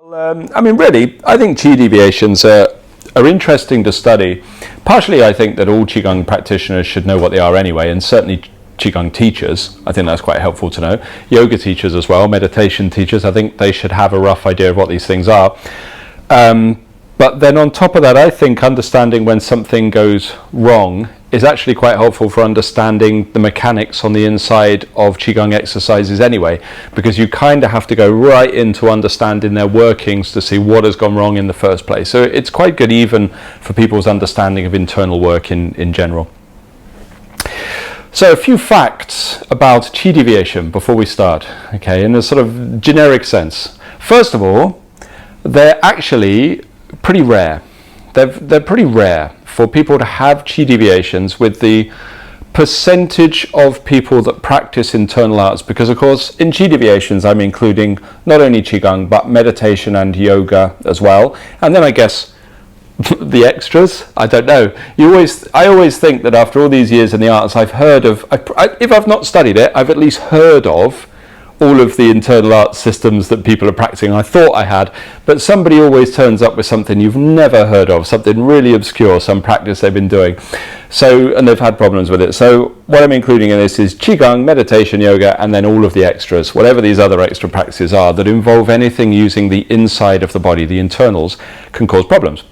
I mean, really, I think Qi deviations are interesting to study. Partially, I think that all Qigong practitioners should know what they are anyway, and certainly Qigong teachers. I think that's quite helpful to know. Yoga teachers as well, meditation teachers, I think they should have a rough idea of what these things are. But then on top of that, I think understanding when something goes wrong is actually quite helpful for understanding the mechanics on the inside of Qigong exercises anyway, because you kind of have to go right into understanding their workings to see what has gone wrong in the first place. So it's quite good even for people's understanding of internal work in general. So a few facts about Qi deviation before we start, okay, in a sort of generic sense. First of all, they're actually pretty rare. They're pretty rare for people to have Qi deviations with the percentage of people that practice internal arts, because of course in Qi deviations I'm including not only Qigong but meditation and yoga as well, and then I guess the extras. I don't know. I always think that after all these years in the arts I've heard of, if I've not studied it, I've at least heard of all of the internal arts systems that people are practicing. I thought I had, but somebody always turns up with something you've never heard of, something really obscure, some practice they've been doing. So, and they've had problems with it. So what I'm including in this is Qigong, meditation, yoga, and then all of the extras, whatever these other extra practices are that involve anything using the inside of the body, the internals, can cause problems.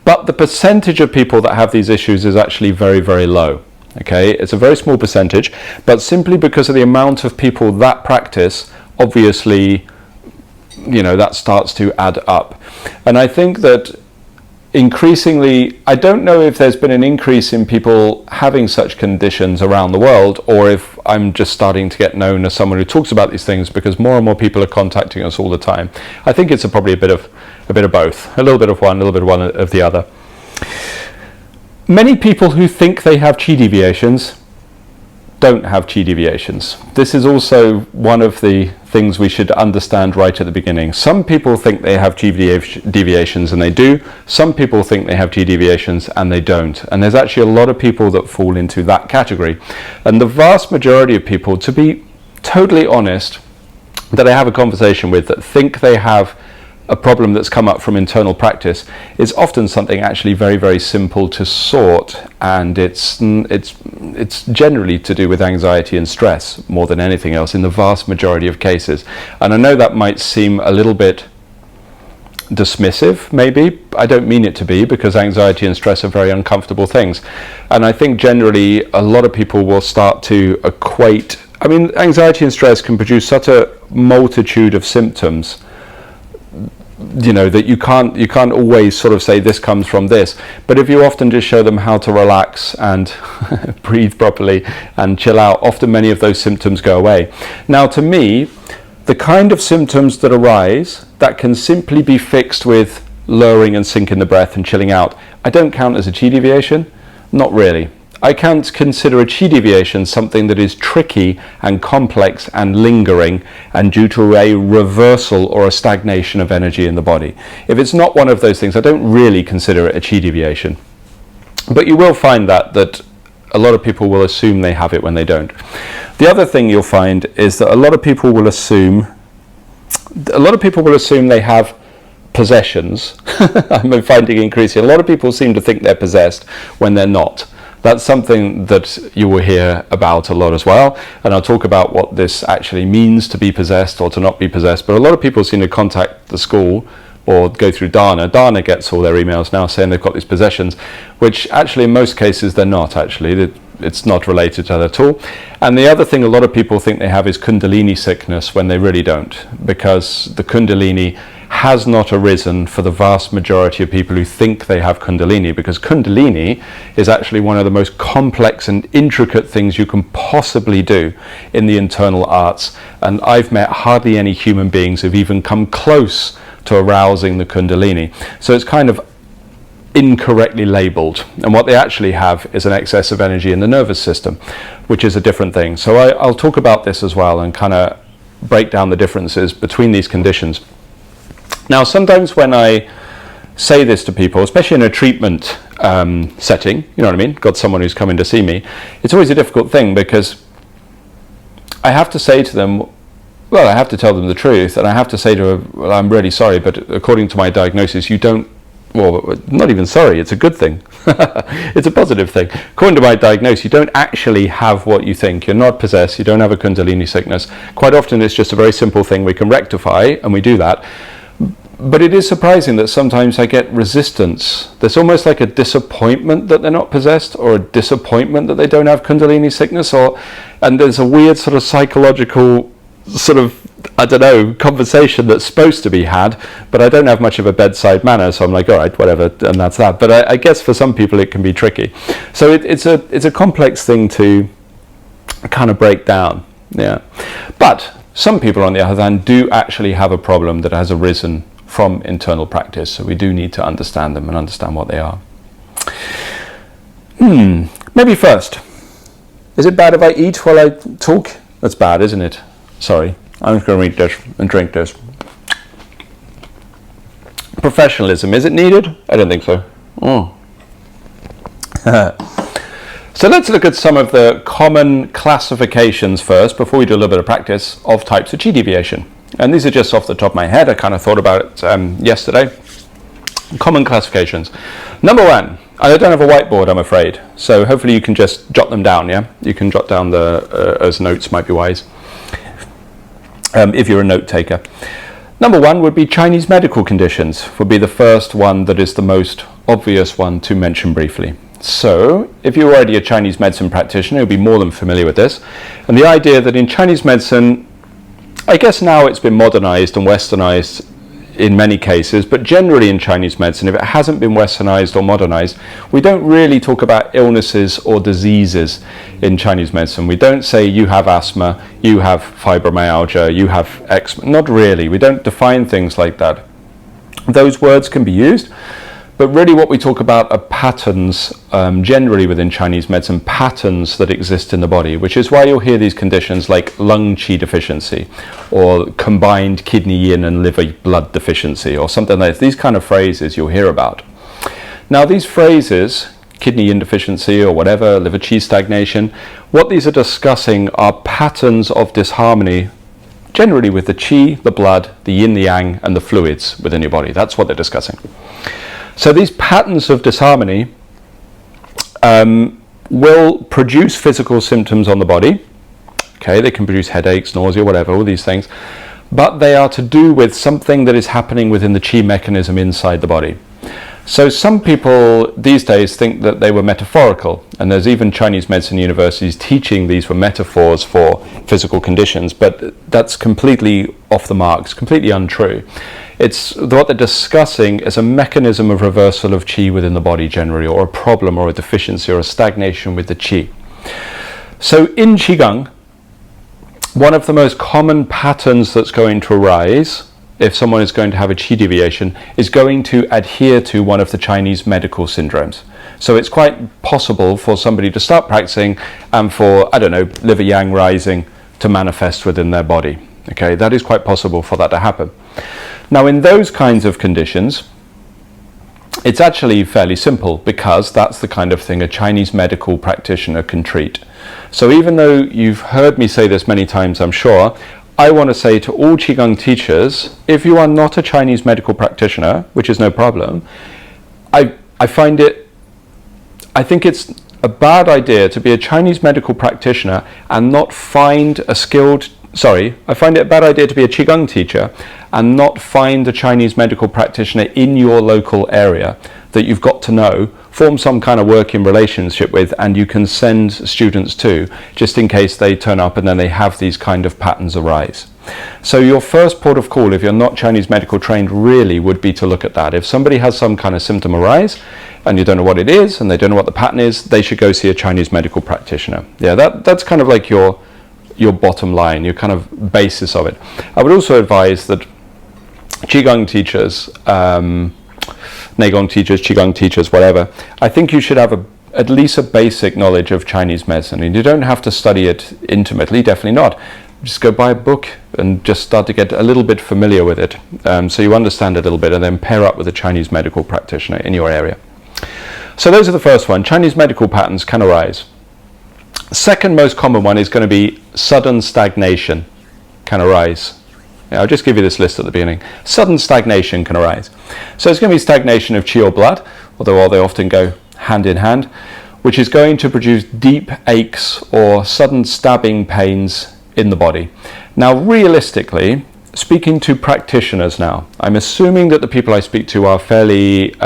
But the percentage of people that have these issues is actually very, very low. Okay, it's a very small percentage, but simply because of the amount of people that practice, obviously, you know, that starts to add up. And I think that increasingly, I don't know if there's been an increase in people having such conditions around the world, or if I'm just starting to get known as someone who talks about these things because more and more people are contacting us all the time. I think it's probably a bit of both, a little bit of one, a little bit of one of the other. Many people who think they have Qi deviations don't have Qi deviations. This is also one of the things we should understand right at the beginning. Some people think they have Qi deviations and they do. Some people think they have Qi deviations and they don't. And there's actually a lot of people that fall into that category. And the vast majority of people, to be totally honest, that I have a conversation with that think they have a problem that's come up from internal practice is often something actually very, very simple to sort, and it's generally to do with anxiety and stress more than anything else in the vast majority of cases. And I know that might seem a little bit dismissive, maybe. I don't mean it to be, because anxiety and stress are very uncomfortable things. And I think generally a lot of people will start to equate, I mean, anxiety and stress can produce such a multitude of symptoms, you know, that you can't always sort of say this comes from this. But if you often just show them how to relax and breathe properly and chill out, often many of those symptoms go away. Now, to me, the kind of symptoms that arise that can simply be fixed with lowering and sinking the breath and chilling out, I don't count as a Qi deviation. Not really. I can't consider a Qi deviation something that is tricky and complex and lingering and due to a reversal or a stagnation of energy in the body. If it's not one of those things, I don't really consider it a Qi deviation. But you will find that a lot of people will assume they have it when they don't. The other thing you'll find is that a lot of people will assume they have possessions. I'm finding increasing. A lot of people seem to think they're possessed when they're not. That's something that you will hear about a lot as well, and I'll talk about what this actually means to be possessed or to not be possessed. But a lot of people seem to contact the school or go through Dana. Dana gets all their emails now saying they've got these possessions, which actually in most cases they're not actually. It's not related to that at all. And the other thing a lot of people think they have is Kundalini sickness when they really don't, because the Kundalini has not arisen for the vast majority of people who think they have Kundalini, because Kundalini is actually one of the most complex and intricate things you can possibly do in the internal arts, and I've met hardly any human beings who've even come close to arousing the Kundalini. So it's kind of incorrectly labeled, and what they actually have is an excess of energy in the nervous system, which is a different thing. So I'll talk about this as well and kind of break down the differences between these conditions. Now, sometimes when I say this to people, especially in a treatment setting, you know what I mean, got someone who's coming to see me, it's always a difficult thing, because I have to say to them, well, I have to tell them the truth, and I have to say to her, well, I'm really sorry, but according to my diagnosis, you don't, well, not even sorry, it's a good thing. It's a positive thing. According to my diagnosis, you don't actually have what you think. You're not possessed, you don't have a Kundalini sickness. Quite often it's just a very simple thing we can rectify, and we do that. But it is surprising that sometimes I get resistance. There's almost like a disappointment that they're not possessed, or a disappointment that they don't have Kundalini sickness, and there's a weird sort of psychological sort of, I don't know, conversation that's supposed to be had, but I don't have much of a bedside manner, so I'm like, all right, whatever, and that's that. But I guess for some people it can be tricky. So it's a complex thing to kind of break down, yeah. But some people, on the other hand, do actually have a problem that has arisen from internal practice, so we do need to understand them and understand what they are. Maybe first, is it bad if I eat while I talk? That's bad, isn't it? Sorry, I'm just going to read this and drink this. Professionalism, is it needed? I don't think so. So let's look at some of the common classifications first, before we do a little bit of practice, of types of Qi deviation. And these are just off the top of my head. I kind of thought about it yesterday. Common classifications. Number one, I don't have a whiteboard, I'm afraid. So hopefully you can just jot them down, yeah? You can jot down as notes, might be wise, if you're a note taker. Number one would be Chinese medical conditions, would be the first one that is the most obvious one to mention briefly. So, if you're already a Chinese medicine practitioner, you'll be more than familiar with this. And the idea that in Chinese medicine, I guess now it's been modernized and westernized in many cases, but generally in Chinese medicine, if it hasn't been westernized or modernized, we don't really talk about illnesses or diseases in Chinese medicine. We don't say you have asthma, you have fibromyalgia, you have eczema. Not really. We don't define things like that. Those words can be used, but really what we talk about are patterns, generally within Chinese medicine, patterns that exist in the body, which is why you'll hear these conditions like lung qi deficiency, or combined kidney yin and liver blood deficiency, or something like this. These kind of phrases you'll hear about. Now these phrases, kidney yin deficiency or whatever, liver qi stagnation, what these are discussing are patterns of disharmony, generally with the qi, the blood, the yin, the yang, and the fluids within your body. That's what they're discussing. So these patterns of disharmony will produce physical symptoms on the body. Okay, they can produce headaches, nausea, whatever, all these things. But they are to do with something that is happening within the qi mechanism inside the body. So some people these days think that they were metaphorical, and there's even Chinese medicine universities teaching these were metaphors for physical conditions, but that's completely off the marks, completely untrue. It's what they're discussing is a mechanism of reversal of qi within the body generally, or a problem or a deficiency or a stagnation with the qi. So in Qigong, one of the most common patterns that's going to arise if someone is going to have a Qi deviation is going to adhere to one of the Chinese medical syndromes. So it's quite possible for somebody to start practicing and for, I don't know, liver yang rising to manifest within their body. Okay, that is quite possible for that to happen. Now in those kinds of conditions, it's actually fairly simple, because that's the kind of thing a Chinese medical practitioner can treat. So even though you've heard me say this many times, I'm sure, I want to say to all Qigong teachers, if you are not a Chinese medical practitioner, which is no problem, I think it's a bad idea to be a Chinese medical practitioner and not find a skilled, I find it a bad idea to be a Qigong teacher and not find a Chinese medical practitioner in your local area that you've got to know, form some kind of working relationship with, and you can send students to, just in case they turn up and then they have these kind of patterns arise. So your first port of call, if you're not Chinese medical trained, really would be to look at that. If somebody has some kind of symptom arise and you don't know what it is and they don't know what the pattern is, they should go see a Chinese medical practitioner. Yeah, that's kind of like your bottom line, your kind of basis of it. I would also advise that Qigong teachers, Neigong teachers, Qigong teachers, whatever, I think you should have at least a basic knowledge of Chinese medicine. And you don't have to study it intimately, definitely not. Just go buy a book and just start to get a little bit familiar with it, so you understand it a little bit, and then pair up with a Chinese medical practitioner in your area. So those are the first one. Chinese medical patterns can arise. Second most common one is going to be sudden stagnation. can arise. I'll just give you this list at the beginning. Sudden stagnation can arise. So it's going to be stagnation of qi or blood, although they often go hand in hand, which is going to produce deep aches or sudden stabbing pains in the body. Now, realistically, speaking to practitioners now, I'm assuming that the people I speak to are fairly,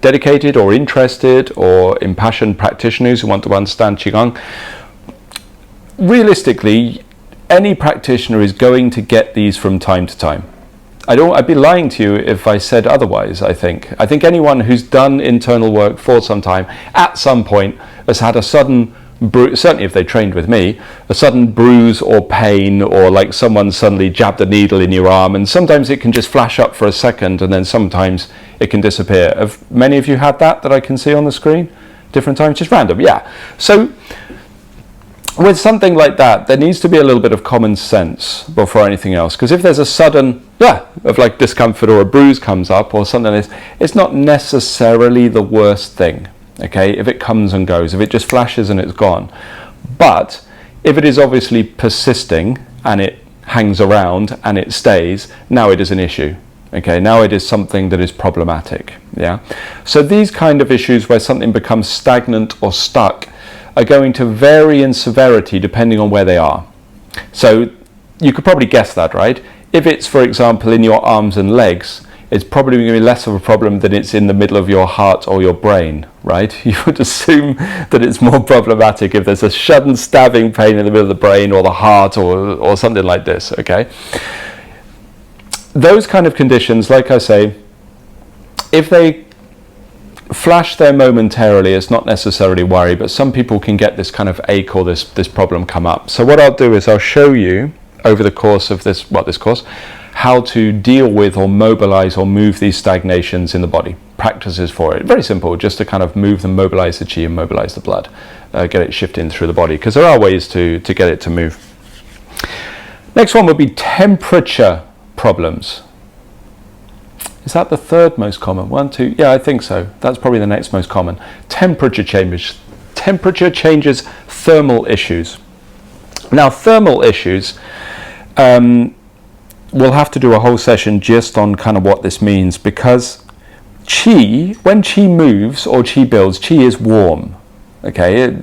dedicated or interested or impassioned practitioners who want to understand Qigong. Realistically, any practitioner is going to get these from time to time. I'd be lying to you if I said otherwise. I think anyone who's done internal work for some time, at some point, has had a sudden certainly if they trained with me, a sudden bruise or pain, or like someone suddenly jabbed a needle in your arm, and sometimes it can just flash up for a second and then sometimes it can disappear. Have many of you had that I can see on the screen? Different times, just random, yeah. So with something like that, there needs to be a little bit of common sense before anything else, because if there's a sudden, of like discomfort or a bruise comes up or something like this, it's not necessarily the worst thing. Okay, if it comes and goes, if it just flashes and it's gone. But if it is obviously persisting and it hangs around and it stays, now it is an issue. Okay, now it is something that is problematic. Yeah. So these kind of issues where something becomes stagnant or stuck are going to vary in severity depending on where they are. So you could probably guess that, right? If it's, for example, in your arms and legs, it's probably going to be less of a problem than it's in the middle of your heart or your brain, right? You would assume that it's more problematic if there's a sudden stabbing pain in the middle of the brain or the heart or something like this, okay? Those kind of conditions, like I say, if they flash there momentarily, it's not necessarily worry, but some people can get this kind of ache or this problem come up. So what I'll do is I'll show you over the course of this course, how to deal with or mobilize or move these stagnations in the body. Practices for it. Very simple, just to kind of move them, mobilize the qi and mobilize the blood, get it shifting through the body, because there are ways to get it to move. Next one would be temperature problems. Is that the third most common? 1, 2, yeah, I think so. That's probably the next most common. Temperature changes. Temperature changes, thermal issues. Now, thermal issues, we'll have to do a whole session just on kind of what this means, because qi, when qi moves or qi builds, qi is warm. Okay,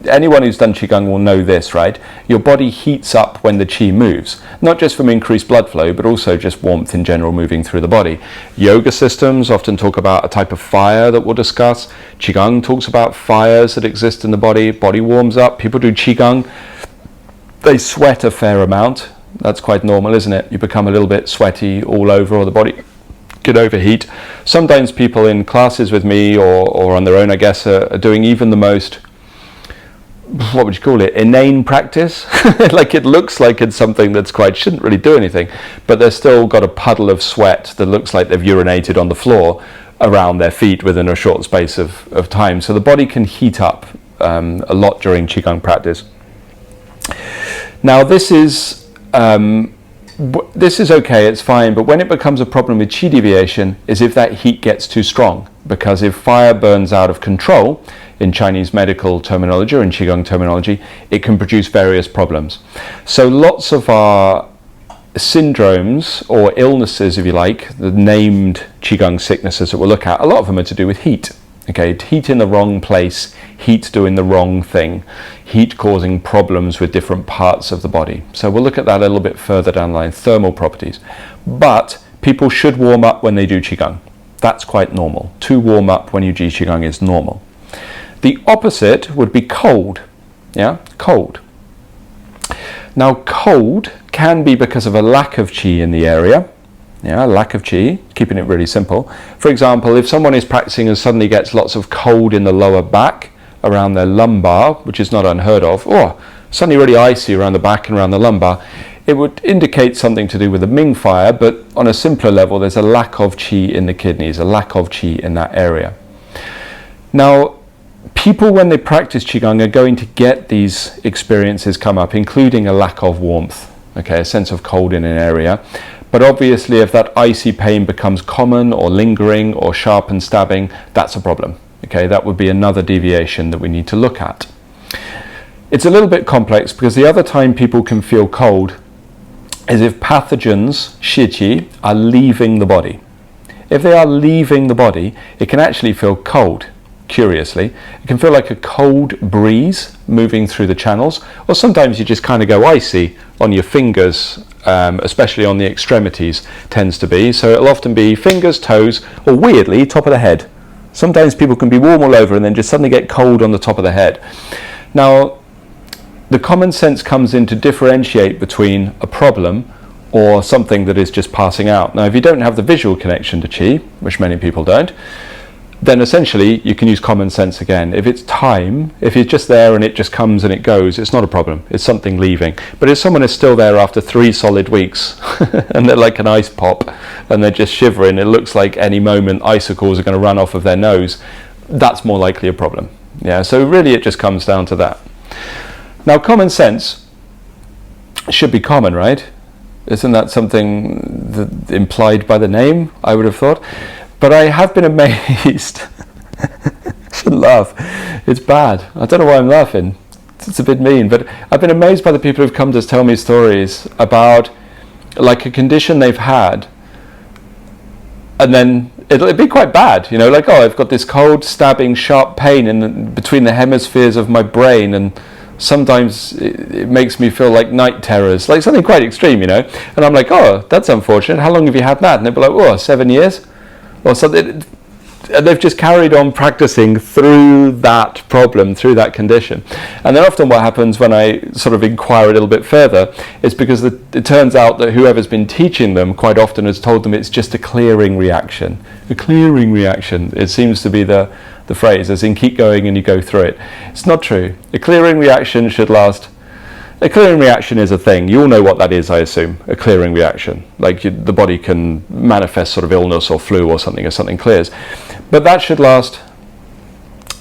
anyone who's done qigong will know this, right? Your body heats up when the qi moves, not just from increased blood flow, but also just warmth in general moving through the body. Yoga systems often talk about a type of fire that we'll discuss. Qigong talks about fires that exist in the body. Body warms up. People do qigong, they sweat a fair amount. That's quite normal, isn't it? You become a little bit sweaty all over, or the body can overheat. Sometimes people in classes with me or on their own, I guess, are doing even the most, what would you call it, inane practice? Like it looks like it's something that's shouldn't really do anything, but they've still got a puddle of sweat that looks like they've urinated on the floor around their feet within a short space of time. So the body can heat up a lot during Qigong practice. Now this is okay, it's fine, but when it becomes a problem with Qi deviation is if that heat gets too strong, because if fire burns out of control, in Chinese medical terminology or in Qigong terminology, it can produce various problems. So lots of our syndromes or illnesses, if you like, the named Qigong sicknesses that we'll look at, a lot of them are to do with heat. Okay, heat in the wrong place, heat doing the wrong thing, heat causing problems with different parts of the body. So we'll look at that a little bit further down the line, thermal properties. But people should warm up when they do Qigong. That's quite normal. To warm up when you do Qigong is normal. The opposite would be cold. Yeah, cold. Now cold can be because of a lack of Qi in the area. Yeah, lack of Qi, keeping it really simple. For example, if someone is practicing and suddenly gets lots of cold in the lower back, around their lumbar, which is not unheard of, or suddenly really icy around the back and around the lumbar, it would indicate something to do with the Ming fire, but on a simpler level, there's a lack of Qi in the kidneys, a lack of Qi in that area. Now, people when they practice Qigong are going to get these experiences come up, including a lack of warmth, okay, a sense of cold in an area. But obviously, if that icy pain becomes common or lingering or sharp and stabbing, that's a problem. Okay, that would be another deviation that we need to look at. It's a little bit complex because the other time people can feel cold is if pathogens, Qi, are leaving the body. If they are leaving the body, it can actually feel cold, curiously. It can feel like a cold breeze moving through the channels, or sometimes you just kind of go icy on your fingers, especially on the extremities tends to be. So it'll often be fingers, toes, or weirdly, top of the head. Sometimes people can be warm all over and then just suddenly get cold on the top of the head. Now, the common sense comes in to differentiate between a problem or something that is just passing out. Now, if you don't have the visual connection to Qi, which many people don't, then essentially you can use common sense again. If it's time, if it's just there and it just comes and it goes, it's not a problem. It's something leaving. But if someone is still there after 3 solid weeks and they're like an ice pop and they're just shivering, it looks like any moment icicles are going to run off of their nose, that's more likely a problem. Yeah, so really it just comes down to that. Now, common sense should be common, right? Isn't that something implied by the name, I would have thought? But I have been amazed. I shouldn't laugh. It's bad. I don't know why I'm laughing. It's a bit mean, but I've been amazed by the people who've come to tell me stories about like a condition they've had, and then it'll be quite bad, you know, like, oh, I've got this cold, stabbing, sharp pain between the hemispheres of my brain, and sometimes it makes me feel like night terrors, like something quite extreme, you know. And I'm like, oh, that's unfortunate. How long have you had that? And they'll be like, oh, 7 years or something. And they've just carried on practicing through that problem, through that condition. And then often what happens when I sort of inquire a little bit further is because it turns out that whoever's been teaching them quite often has told them it's just a clearing reaction. A clearing reaction, it seems to be the phrase, as in keep going and you go through it. It's not true. A clearing reaction should last. A clearing reaction is a thing. You all know what that is, I assume, a clearing reaction. Like the body can manifest sort of illness or flu or something as something clears. But that should last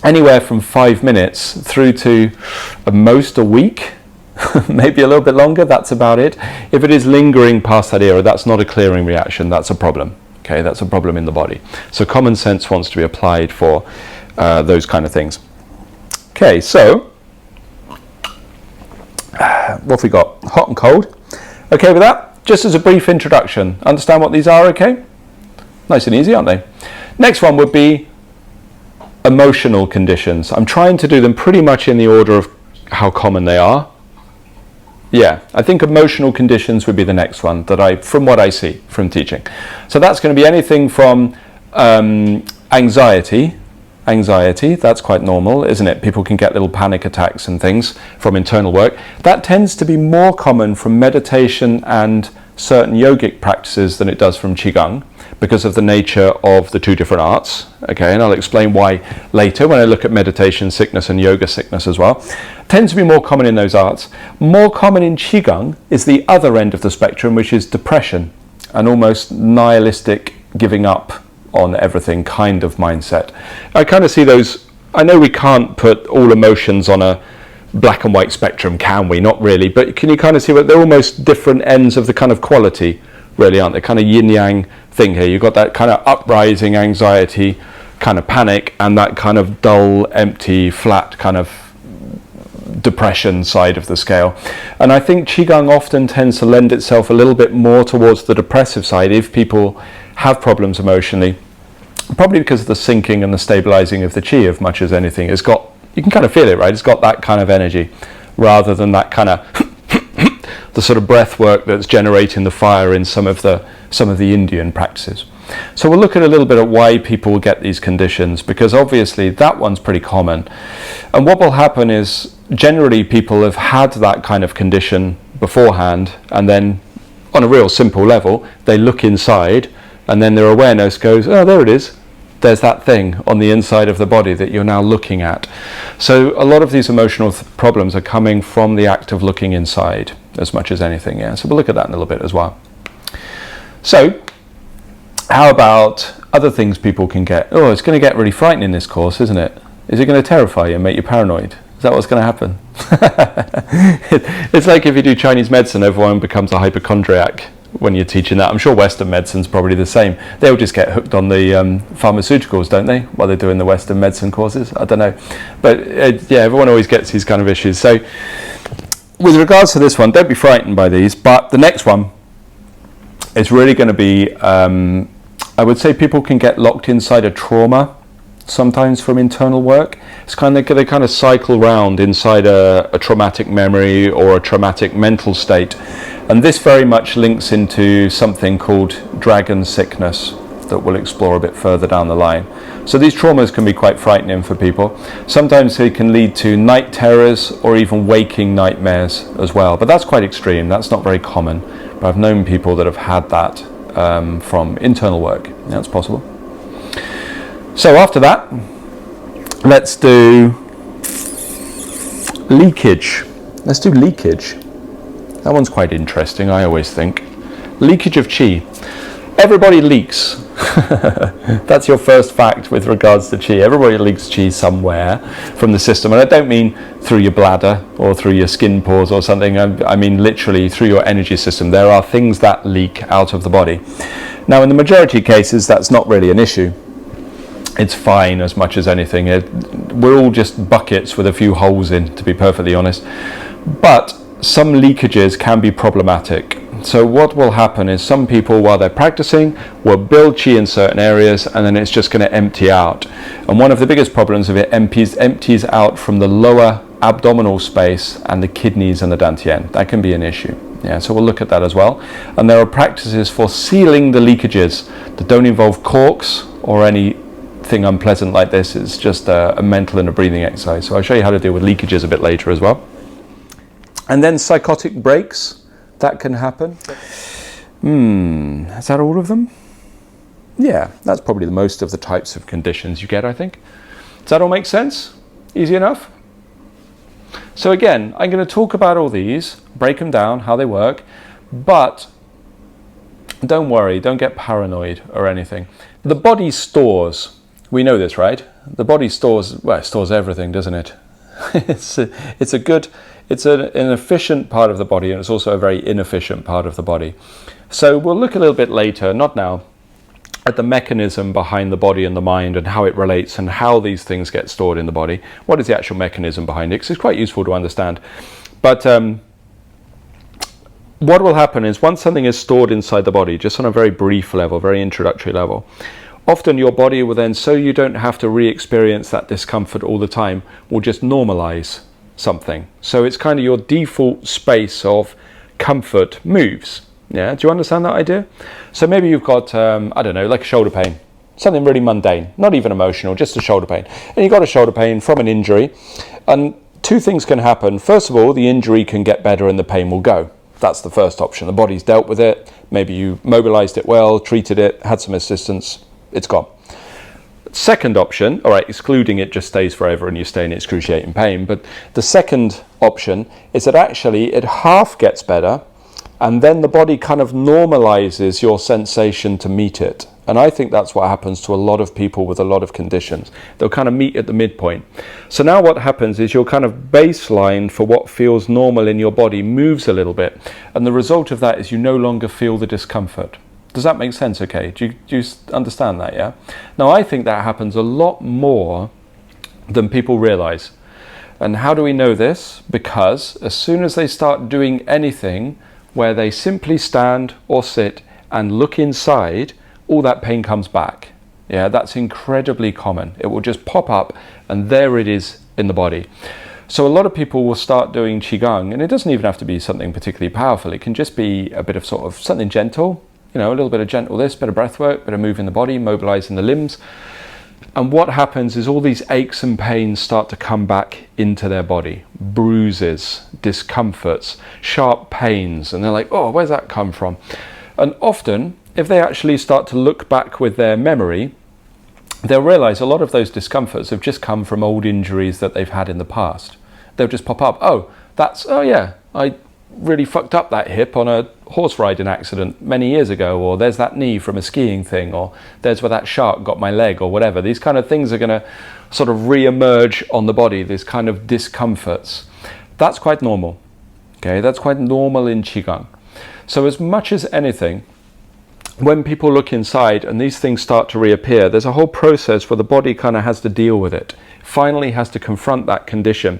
anywhere from 5 minutes through to at most a week, maybe a little bit longer, that's about it. If it is lingering past that era, that's not a clearing reaction, that's a problem. Okay, that's a problem in the body. So common sense wants to be applied for those kind of things. Okay, so what have we got? Hot and cold. Okay with that? Just as a brief introduction. Understand what these are, okay? Nice and easy, aren't they? Next one would be emotional conditions. I'm trying to do them pretty much in the order of how common they are. Yeah, I think emotional conditions would be the next one from what I see from teaching. So that's going to be anything from anxiety, that's quite normal, isn't it? People can get little panic attacks and things from internal work. That tends to be more common from meditation and certain yogic practices than it does from Qigong, because of the nature of the two different arts. Okay, and I'll explain why later when I look at meditation sickness and yoga sickness as well. Tends to be more common in those arts. More common in Qigong is the other end of the spectrum, which is depression, an almost nihilistic giving up on everything kind of mindset. I kind of see those. I know we can't put all emotions on a black and white spectrum, can we? Not really, but can you kind of see what they're almost different ends of the kind of quality, really, aren't they? Kind of yin-yang thing here. You've got that kind of uprising anxiety, kind of panic, and that kind of dull, empty, flat kind of depression side of the scale. And I think Qigong often tends to lend itself a little bit more towards the depressive side if people have problems emotionally, probably because of the syncing and the stabilizing of the Qi as much as anything. It's got, you can kind of feel it, right? It's got that kind of energy rather than that kind of the sort of breath work that's generating the fire in some of the Indian practices. So we'll look at a little bit at why people get these conditions, because obviously that one's pretty common. And what will happen is generally people have had that kind of condition beforehand, and then on a real simple level they look inside and then their awareness goes, oh, there it is. There's that thing on the inside of the body that you're now looking at. So a lot of these emotional problems are coming from the act of looking inside as much as anything. Yeah. So we'll look at that in a little bit as well. So how about other things people can get? Oh, it's going to get really frightening, this course, isn't it? Is it going to terrify you and make you paranoid? Is that what's going to happen? It's like if you do Chinese medicine, everyone becomes a hypochondriac. when you're teaching that. I'm sure Western medicine's probably the same. They'll just get hooked on the pharmaceuticals, don't they, while they're doing the Western medicine courses? I don't know. But yeah, everyone always gets these kind of issues. So with regards to this one, don't be frightened by these, but the next one is really going to be, I would say people can get locked inside a trauma sometimes from internal work. It's kind of, they kind of cycle round inside a traumatic memory or a traumatic mental state, and this very much links into something called dragon sickness that we'll explore a bit further down the line. So these traumas can be quite frightening for people. Sometimes they can lead to night terrors or even waking nightmares as well, but that's quite extreme. That's not very common, but I've known people that have had that from internal work. That's possible. So after that, let's do leakage. Let's do leakage. That one's quite interesting, I always think. Leakage of Qi. Everybody leaks. That's your first fact with regards to Qi. Everybody leaks Qi somewhere from the system. And I don't mean through your bladder or through your skin pores or something. I mean literally through your energy system. There are things that leak out of the body. Now, in the majority of cases, that's not really an issue. It's fine as much as anything. We're all just buckets with a few holes in, to be perfectly honest. But some leakages can be problematic. So what will happen is some people, while they're practicing, will build Qi in certain areas, and then it's just going to empty out. And one of the biggest problems of it empties out from the lower abdominal space and the kidneys and the dantian. That can be an issue. Yeah, so we'll look at that as well. And there are practices for sealing the leakages that don't involve corks or anything unpleasant like this. It's just a mental and a breathing exercise. So I'll show you how to deal with leakages a bit later as well. And then psychotic breaks. That can happen. Is that all of them? Yeah, that's probably the most of the types of conditions you get, I think. Does that all make sense? Easy enough? So again, I'm going to talk about all these, break them down, how they work, but don't worry, don't get paranoid or anything. The body stores, we know this, right? The body stores, well, it stores everything, doesn't it? It's an efficient part of the body, and it's also a very inefficient part of the body. So we'll look a little bit later, not now, at the mechanism behind the body and the mind and how it relates and how these things get stored in the body. What is the actual mechanism behind it? Because it's quite useful to understand. But what will happen is once something is stored inside the body, just on a very brief level, very introductory level, often your body will then, so you don't have to re-experience that discomfort all the time, will just normalize something. So it's kind of your default space of comfort moves. Yeah, do you understand that idea? So maybe you've got, I don't know, like a shoulder pain, something really mundane, not even emotional, just a shoulder pain. And you've got a shoulder pain from an injury, and two things can happen. First of all, the injury can get better and the pain will go. That's the first option. The body's dealt with it. Maybe you mobilized it well, treated it, had some assistance. It's gone. Second option, all right, excluding it just stays forever and you stay in excruciating pain. But the second option is that actually it half gets better and then the body kind of normalizes your sensation to meet it. And I think that's what happens to a lot of people with a lot of conditions. They'll kind of meet at the midpoint. So now what happens is your kind of baseline for what feels normal in your body moves a little bit. And the result of that is you no longer feel the discomfort. Does that make sense? Okay, do you understand that, yeah? Now, I think that happens a lot more than people realize. And how do we know this? Because as soon as they start doing anything where they simply stand or sit and look inside, all that pain comes back. Yeah, that's incredibly common. It will just pop up and there it is in the body. So a lot of people will start doing Qigong, and it doesn't even have to be something particularly powerful. It can just be a bit of sort of something gentle. You know, a little bit of gentle this, bit of breath work, bit of moving the body, mobilizing the limbs. And what happens is all these aches and pains start to come back into their body. Bruises, discomforts, sharp pains. And they're like, oh, where's that come from? And often, if they actually start to look back with their memory, they'll realize a lot of those discomforts have just come from old injuries that they've had in the past. They'll just pop up, oh yeah, I really fucked up that hip on a horse riding accident many years ago, or there's that knee from a skiing thing, or there's where that shark got my leg, or whatever. These kind of things are going to sort of re-emerge on the body, these kind of discomforts. That's quite normal. Okay, that's quite normal in Qigong. So as much as anything, when people look inside and these things start to reappear, there's a whole process where the body kind of has to deal with it, finally has to confront that condition.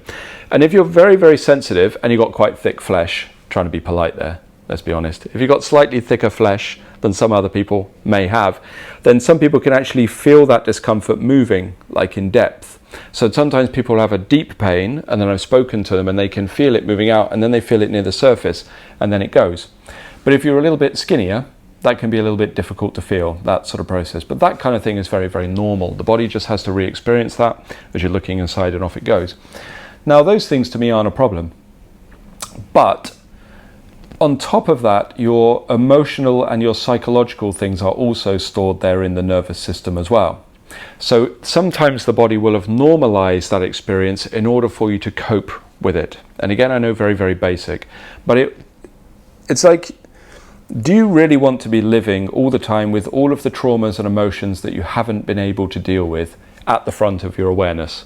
And if you're very, very sensitive and you've got quite thick flesh, trying to be polite there, let's be honest, if you've got slightly thicker flesh than some other people may have, then some people can actually feel that discomfort moving, like in depth. So sometimes people have a deep pain, and then I've spoken to them and they can feel it moving out, and then they feel it near the surface, and then it goes. But if you're a little bit skinnier, that can be a little bit difficult to feel, that sort of process. But that kind of thing is very, very normal. The body just has to re-experience that as you're looking inside, and off it goes. Now, those things to me aren't a problem. But on top of that, your emotional and your psychological things are also stored there in the nervous system as well. So sometimes the body will have normalized that experience in order for you to cope with it. And again, I know very, very basic, but it's like, do you really want to be living all the time with all of the traumas and emotions that you haven't been able to deal with at the front of your awareness?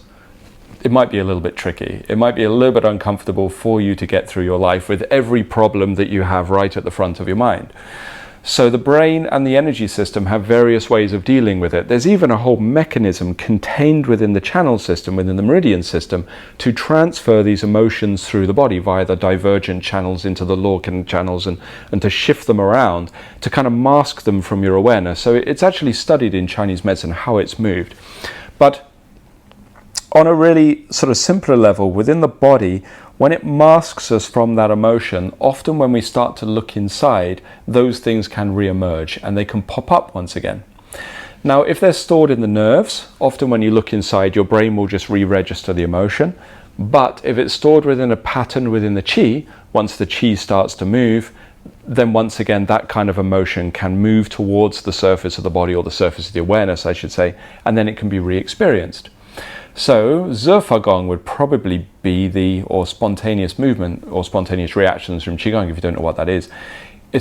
It might be a little bit tricky. It might be a little bit uncomfortable for you to get through your life with every problem that you have right at the front of your mind. So the brain and the energy system have various ways of dealing with it. There's even a whole mechanism contained within the channel system, within the meridian system, to transfer these emotions through the body via the divergent channels into the Lorcan channels, and to shift them around to kind of mask them from your awareness. So it's actually studied in Chinese medicine how it's moved. But on a really sort of simpler level, within the body, when it masks us from that emotion, often when we start to look inside, those things can re-emerge and they can pop up once again. Now, if they're stored in the nerves, often when you look inside, your brain will just re-register the emotion. But if it's stored within a pattern within the Qi, once the Qi starts to move, then once again, that kind of emotion can move towards the surface of the body, or the surface of the awareness, I should say, and then it can be re-experienced. So Zhe Gong would probably be or spontaneous movement or spontaneous reactions from Qigong, if you don't know what that is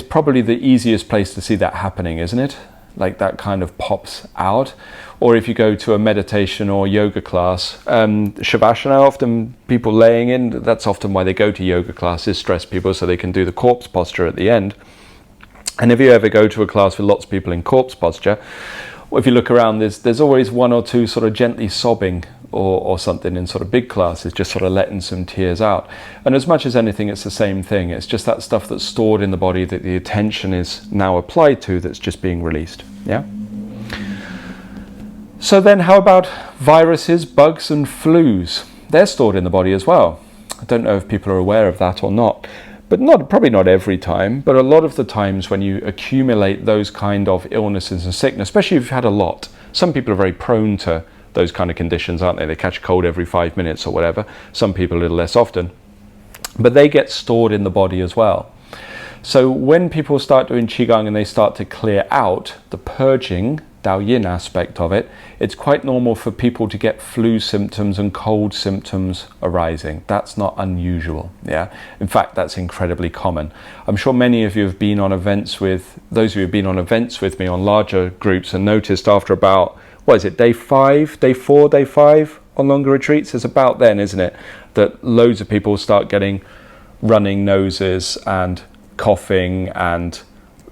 probably the easiest place to see that happening, isn't it? Like that kind of pops out. Or if you go to a meditation or yoga class, Shavasana, often people laying in, that's often why they go to yoga classes, stress people so they can do the corpse posture at the end. And if you ever go to a class with lots of people in corpse posture, if you look around, there's always one or two sort of gently sobbing or something in sort of big classes, just sort of letting some tears out. And as much as anything, it's the same thing. It's just that stuff that's stored in the body that the attention is now applied to, that's just being released. Yeah? So then how about viruses, bugs and flus? They're stored in the body as well. I don't know if people are aware of that or not. But probably not every time, but a lot of the times when you accumulate those kind of illnesses and sickness, especially if you've had a lot. Some people are very prone to those kind of conditions, aren't they? They catch a cold every 5 minutes or whatever. Some people a little less often. But they get stored in the body as well. So when people start doing Qigong and they start to clear out the purging, Dao Yin aspect of it, it's quite normal for people to get flu symptoms and cold symptoms arising. That's not unusual, yeah? In fact, that's incredibly common. I'm sure many of you have been on events with, those of you who have been on events with me on larger groups and noticed after about, what is it, day 4, day 5 on longer retreats? It's about then, isn't it, that loads of people start getting running noses and coughing and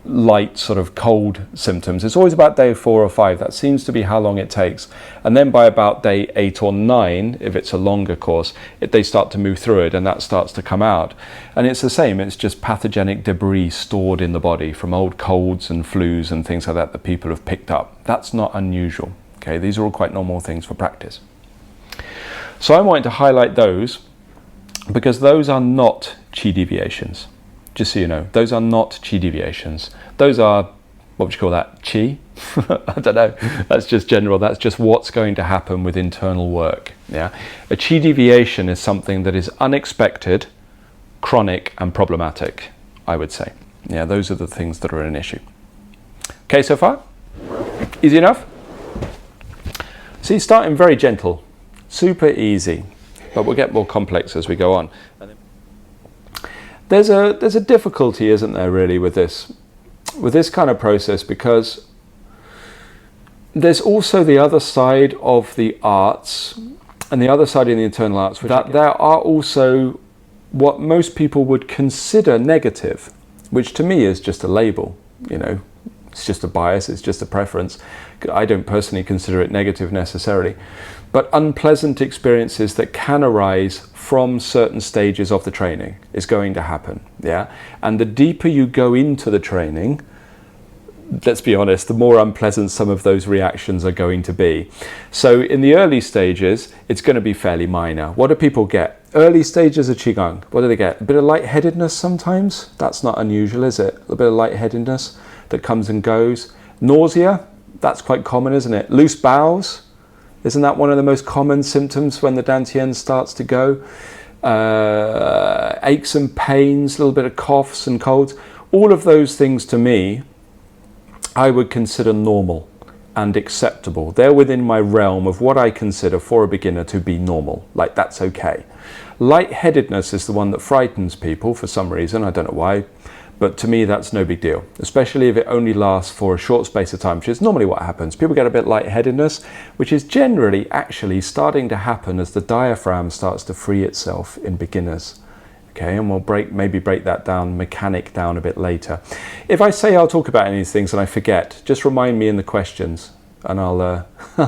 light sort of cold symptoms. It's always about day 4 or 5. That seems to be how long it takes. And then by about day 8 or 9, if it's a longer course, they start to move through it and that starts to come out. And it's the same. It's just pathogenic debris stored in the body from old colds and flus and things like that people have picked up. That's not unusual. Okay, these are all quite normal things for practice. So I wanted to highlight those because those are not Qi deviations. Just so you know, those are not Qi deviations. Those are, what would you call that, Qi? I don't know, that's just general, that's just what's going to happen with internal work. Yeah, a Qi deviation is something that is unexpected, chronic and problematic, I would say. Yeah, those are the things that are an issue. Okay, so far? Easy enough? See, starting very gentle, super easy, but we'll get more complex as we go on. There's a difficulty, isn't there, really, with this kind of process, because there's also the other side of the arts and the other side in the internal arts, that there are also what most people would consider negative, which to me is just a label, it's just a bias, it's just a preference. I don't personally consider it negative necessarily, but unpleasant experiences that can arise from certain stages of the training is going to happen, yeah? And the deeper you go into the training, let's be honest, the more unpleasant some of those reactions are going to be. So in the early stages, it's going to be fairly minor. What do people get? Early stages of Qigong, what do they get? A bit of lightheadedness sometimes. That's not unusual, is it? A bit of lightheadedness that comes and goes. Nausea, that's quite common, isn't it? Loose bowels, isn't that one of the most common symptoms when the dantian starts to go? Aches and pains, a little bit of coughs and colds. All of those things to me, I would consider normal and acceptable. They're within my realm of what I consider for a beginner to be normal. Like, that's okay. Lightheadedness is the one that frightens people for some reason. I don't know why, but to me that's no big deal, especially if it only lasts for a short space of time, which is normally what happens. People get a bit lightheadedness, which is generally actually starting to happen as the diaphragm starts to free itself in beginners. Okay, and we'll maybe break that mechanic down a bit later. If I say I'll talk about any of these things and I forget, just remind me in the questions and I'll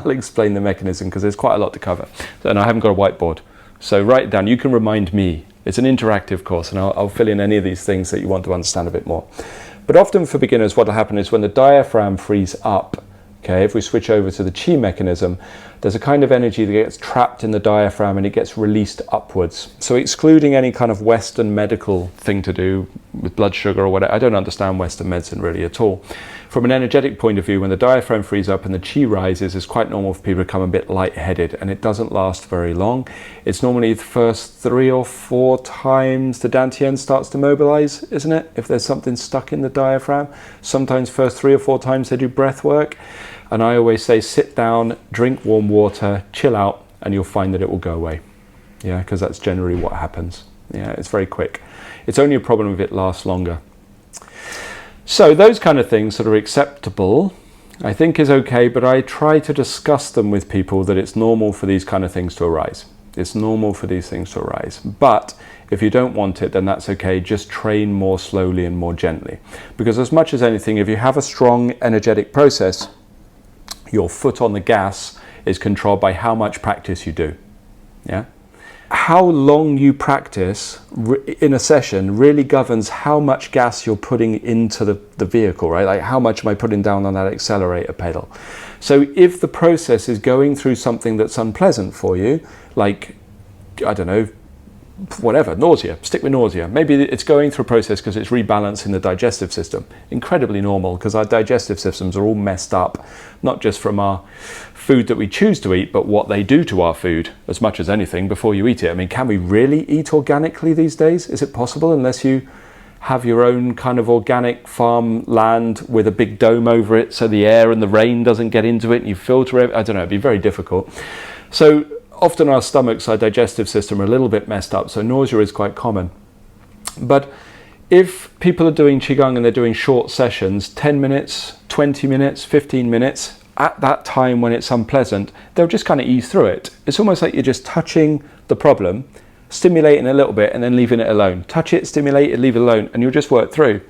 explain the mechanism, because there's quite a lot to cover. And I haven't got a whiteboard. So write it down. You can remind me. It's an interactive course, and I'll fill in any of these things that you want to understand a bit more. But often for beginners, what will happen is when the diaphragm frees up, okay, if we switch over to the Qi mechanism, there's a kind of energy that gets trapped in the diaphragm and it gets released upwards. So excluding any kind of Western medical thing to do with blood sugar or whatever, I don't understand Western medicine really at all. From an energetic point of view, when the diaphragm frees up and the Qi rises, it's quite normal for people to become a bit lightheaded, and it doesn't last very long. It's normally the first 3 or 4 times the dantian starts to mobilize, isn't it? If there's something stuck in the diaphragm, sometimes first 3 or 4 times they do breath work. And I always say, sit down, drink warm water, chill out, and you'll find that it will go away. Yeah, because that's generally what happens. Yeah, it's very quick. It's only a problem if it lasts longer. So those kind of things that are acceptable, I think is okay, but I try to discuss them with people that it's normal for these kind of things to arise. It's normal for these things to arise. But if you don't want it, then that's okay. Just train more slowly and more gently. Because as much as anything, if you have a strong energetic process, your foot on the gas is controlled by how much practice you do. Yeah? How long you practice in a session really governs how much gas you're putting into the vehicle, right? Like, how much am I putting down on that accelerator pedal? So if the process is going through something that's unpleasant for you, like, I don't know, whatever, nausea, stick with nausea. Maybe it's going through a process because it's rebalancing the digestive system. Incredibly normal, because our digestive systems are all messed up, not just from our food that we choose to eat, but what they do to our food as much as anything before you eat it. I mean, can we really eat organically these days? Is it possible, unless you have your own kind of organic farm land with a big dome over it so the air and the rain doesn't get into it and you filter it? I don't know, it'd be very difficult. So often our stomachs, our digestive system are a little bit messed up, so nausea is quite common. But if people are doing Qigong and they're doing short sessions, 10 minutes, 20 minutes, 15 minutes, at that time when it's unpleasant, they'll just kind of ease through it. It's almost like you're just touching the problem, stimulating a little bit and then leaving it alone. Touch it, stimulate it, leave it alone, and you'll just work through.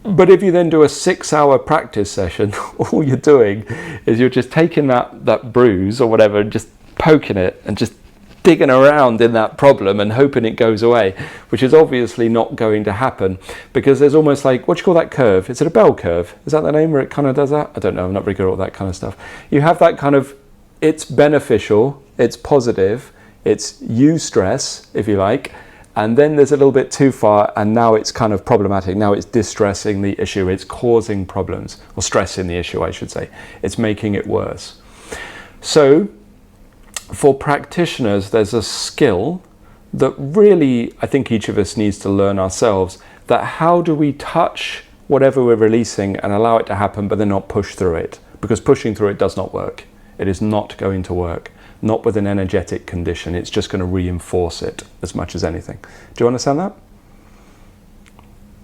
But if you then do a 6-hour practice session, all you're doing is you're just taking that bruise or whatever and just poking it and just digging around in that problem and hoping it goes away, which is obviously not going to happen, because there's almost like, what do you call that curve? Is it a bell curve? Is that the name where it kind of does that? I don't know, I'm not very good at all that kind of stuff. You have that kind of, it's beneficial, it's positive, it's eustress, if you like, and then there's a little bit too far and now it's kind of problematic. Now it's distressing the issue, it's causing problems, or stressing the issue, I should say. It's making it worse. So for practitioners, there's a skill that really I think each of us needs to learn ourselves, that how do we touch whatever we're releasing and allow it to happen, but then not push through it, because pushing through it does not work. It is not going to work, not with an energetic condition. It's just going to reinforce it as much as anything. Do you understand that?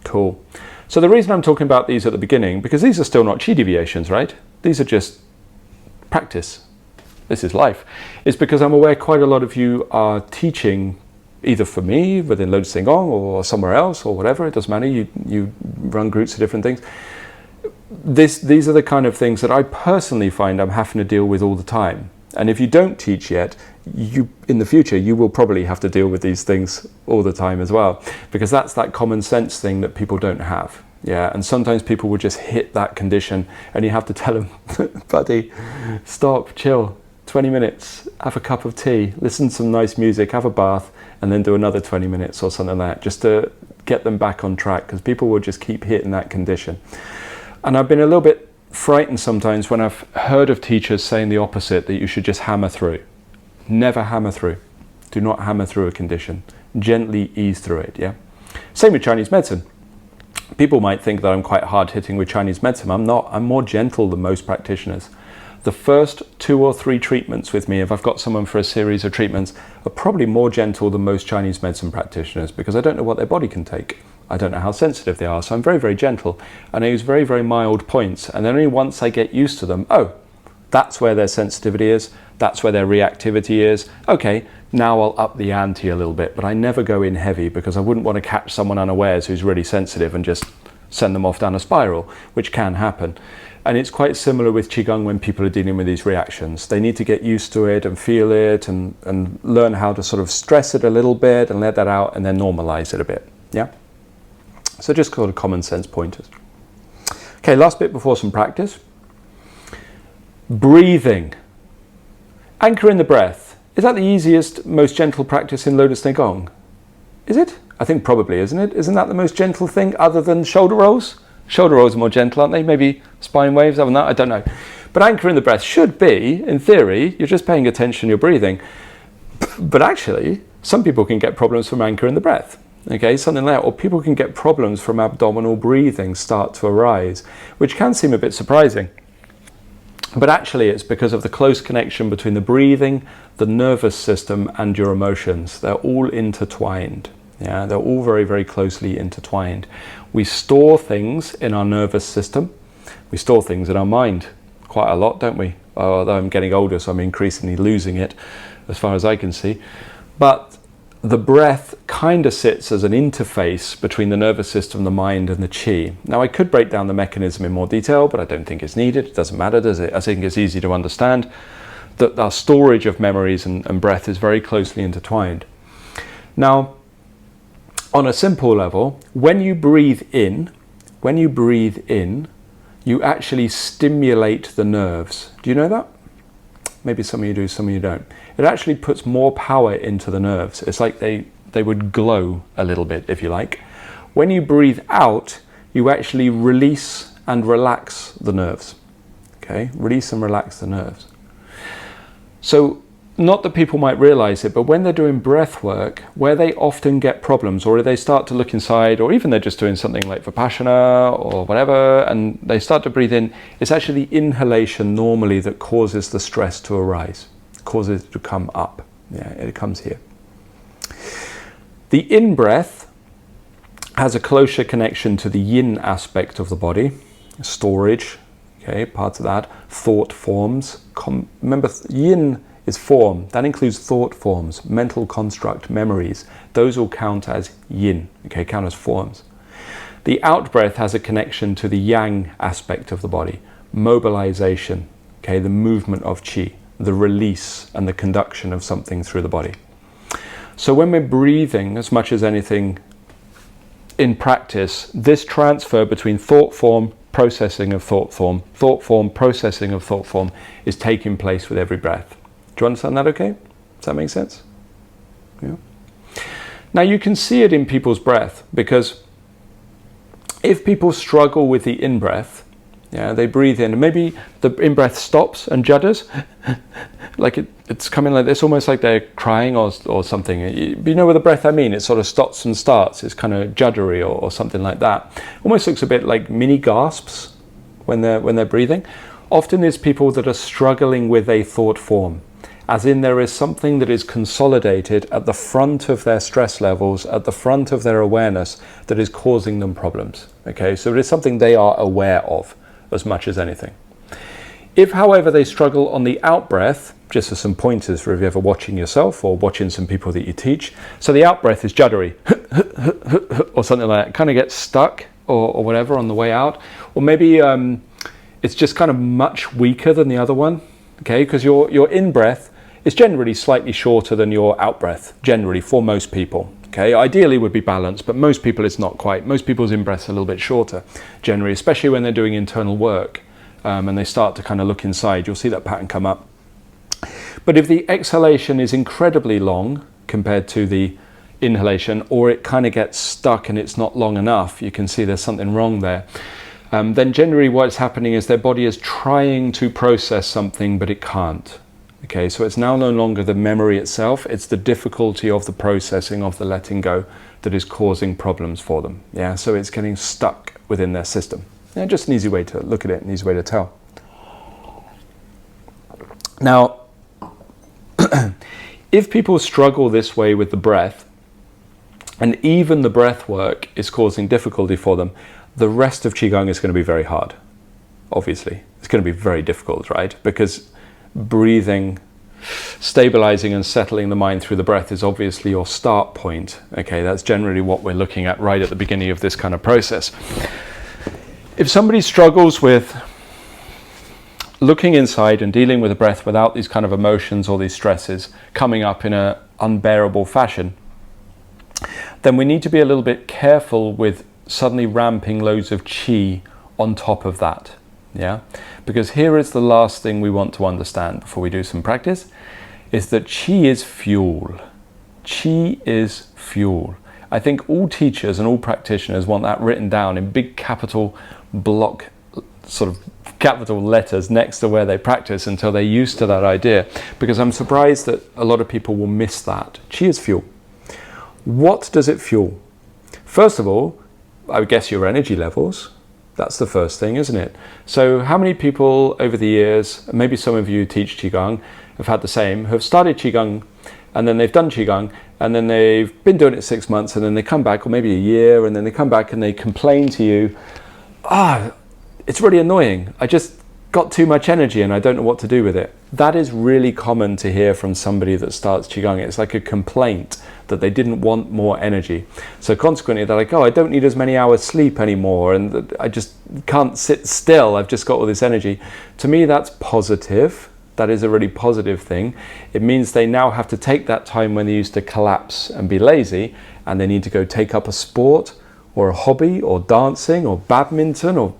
Cool. So the reason I'm talking about these at the beginning, because these are still not Qi deviations, right? These are just practice. This is life. It's because I'm aware quite a lot of you are teaching either for me within Lotus Qigong or somewhere else or whatever. It doesn't matter. You run groups of different things. These are the kind of things that I personally find I'm having to deal with all the time. And if you don't teach yet, in the future you will probably have to deal with these things all the time as well, because that's that common sense thing that people don't have. Yeah, and sometimes people will just hit that condition and you have to tell them, buddy, stop, chill, 20 minutes, have a cup of tea, listen to some nice music, have a bath, and then do another 20 minutes or something like that, just to get them back on track, because people will just keep hitting that condition. And I've been a little bit frightened sometimes when I've heard of teachers saying the opposite, that you should just hammer through. Never hammer through. Do not hammer through a condition. Gently ease through it, yeah? Same with Chinese medicine. People might think that I'm quite hard-hitting with Chinese medicine. I'm not. I'm more gentle than most practitioners. The first 2 or 3 treatments with me, if I've got someone for a series of treatments, are probably more gentle than most Chinese medicine practitioners, because I don't know what their body can take. I don't know how sensitive they are, so I'm very, very gentle. And I use very, very mild points. And then only once I get used to them, oh, that's where their sensitivity is, that's where their reactivity is. Okay, now I'll up the ante a little bit, but I never go in heavy, because I wouldn't want to catch someone unawares who's really sensitive and just send them off down a spiral, which can happen. And it's quite similar with Qigong when people are dealing with these reactions. They need to get used to it and feel it and learn how to sort of stress it a little bit and let that out and then normalize it a bit, yeah? So just sort of common sense pointers. Okay, last bit before some practice. Breathing. Anchor in the breath. Is that the easiest, most gentle practice in Lotus Qigong? Is it? I think probably, isn't it? Isn't that the most gentle thing other than shoulder rolls? Shoulder rolls are more gentle, aren't they? Maybe spine waves, other than that, I don't know. But anchor in the breath should be, in theory, you're just paying attention, you're breathing. But actually, some people can get problems from anchor in the breath. Okay, something like that. Or people can get problems from abdominal breathing start to arise, which can seem a bit surprising. But actually it's because of the close connection between the breathing, the nervous system, and your emotions. They're all intertwined. Yeah, they're all very, very closely intertwined. We store things in our nervous system. We store things in our mind quite a lot, don't we? Although I'm getting older, so I'm increasingly losing it as far as I can see. But the breath kind of sits as an interface between the nervous system, the mind, and the Qi. Now, I could break down the mechanism in more detail, but I don't think it's needed. It doesn't matter, does it? I think it's easy to understand that our storage of memories and breath is very closely intertwined. Now, on a simple level, when you breathe in, you actually stimulate the nerves. Do you know that? Maybe some of you do, some of you don't. It actually puts more power into the nerves. It's like they would glow a little bit, if you like. When you breathe out, you actually release and relax the nerves. Okay, release and relax the nerves. So, not that people might realize it, but when they're doing breath work, where they often get problems, or they start to look inside, or even they're just doing something like Vipassana or whatever, and they start to breathe in, it's actually inhalation normally that causes the stress to arise, causes it to come up. Yeah, it comes here. The in-breath has a closer connection to the yin aspect of the body, storage, okay, parts of that, thought forms. Remember, yin is form. That includes thought forms, mental construct, memories. Those all count as yin, okay, count as forms. The out-breath has a connection to the yang aspect of the body, mobilization, okay, the movement of qi, the release and the conduction of something through the body. So when we're breathing, as much as anything in practice, this transfer between thought form, processing of thought form, processing of thought form is taking place with every breath. Do you understand that okay? Does that make sense? Yeah. Now you can see it in people's breath, because if people struggle with the in-breath, yeah, they breathe in and maybe the in-breath stops and judders, like it's coming like this, almost like they're crying or something. You know with the breath I mean? It sort of stops and starts. It's kind of juddery or something like that. Almost looks a bit like mini gasps when they're breathing. Often it's people that are struggling with a thought form, as in there is something that is consolidated at the front of their stress levels, at the front of their awareness, that is causing them problems. Okay, so it is something they are aware of as much as anything. If, however, they struggle on the out breath, just as some pointers for if you're ever watching yourself or watching some people that you teach. So the out breath is juddery or something like that. Kind of gets stuck or whatever on the way out. Or maybe it's just kind of much weaker than the other one. Okay, because your in breath is generally slightly shorter than your out breath, generally for most people. Okay, ideally would be balanced, but most people it's not quite. Most people's in breath's a little bit shorter, generally, especially when they're doing internal work and they start to kind of look inside. You'll see that pattern come up. But if the exhalation is incredibly long compared to the inhalation, or it kind of gets stuck and it's not long enough, you can see there's something wrong there. Then generally what's happening is their body is trying to process something, but it can't. Okay, so it's now no longer the memory itself, it's the difficulty of the processing, of the letting go, that is causing problems for them. Yeah, so it's getting stuck within their system. Yeah, just an easy way to look at it, an easy way to tell. Now, if people struggle this way with the breath, and even the breath work is causing difficulty for them, the rest of Qigong is going to be very hard. Obviously, it's going to be very difficult, right? Because breathing, stabilizing and settling the mind through the breath is obviously your start point. Okay, that's generally what we're looking at right at the beginning of this kind of process. If somebody struggles with looking inside and dealing with the breath without these kind of emotions or these stresses coming up in an unbearable fashion, then we need to be a little bit careful with suddenly ramping loads of qi on top of that. Yeah, because here is the last thing we want to understand before we do some practice, is that qi is fuel. Qi is fuel. I think all teachers and all practitioners want that written down in big capital block, sort of capital letters next to where they practice until they're used to that idea, because I'm surprised that a lot of people will miss that. Qi is fuel. What does it fuel? First of all, I would guess your energy levels. That's the first thing, isn't it? So how many people over the years, maybe some of you teach Qigong, have had the same, have started Qigong and then they've done Qigong and then they've been doing it 6 months and then they come back, or maybe a year, and then they come back and they complain to you, it's really annoying. I just got too much energy and I don't know what to do with it. That is really common to hear from somebody that starts Qigong. It's like a complaint that they didn't want more energy. So consequently, they're like, I don't need as many hours sleep anymore, and I just can't sit still. I've just got all this energy. To me, that's positive. That is a really positive thing. It means they now have to take that time when they used to collapse and be lazy, and they need to go take up a sport or a hobby or dancing or badminton or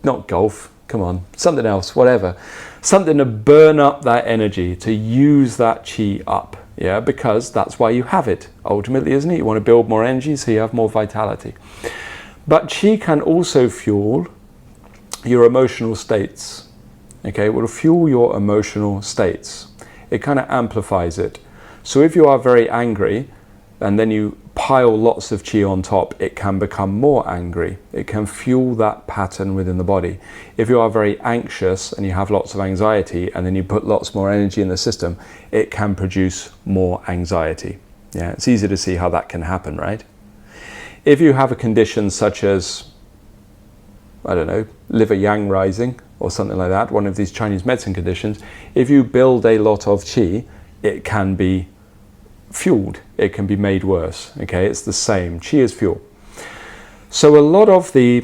not golf, come on, something else, whatever. Something to burn up that energy, to use that qi up. Yeah, because that's why you have it, ultimately, isn't it? You want to build more energy so you have more vitality. But qi can also fuel your emotional states. Okay, it will fuel your emotional states. It kind of amplifies it. So if you are very angry and then you pile lots of qi on top, it can become more angry. It can fuel that pattern within the body. If you are very anxious and you have lots of anxiety and then you put lots more energy in the system, it can produce more anxiety. Yeah, it's easy to see how that can happen, right? If you have a condition such as, I don't know, liver yang rising or something like that, one of these Chinese medicine conditions, if you build a lot of qi, it can be fueled, it can be made worse. Okay, it's the same. Qi is fuel. So a lot of the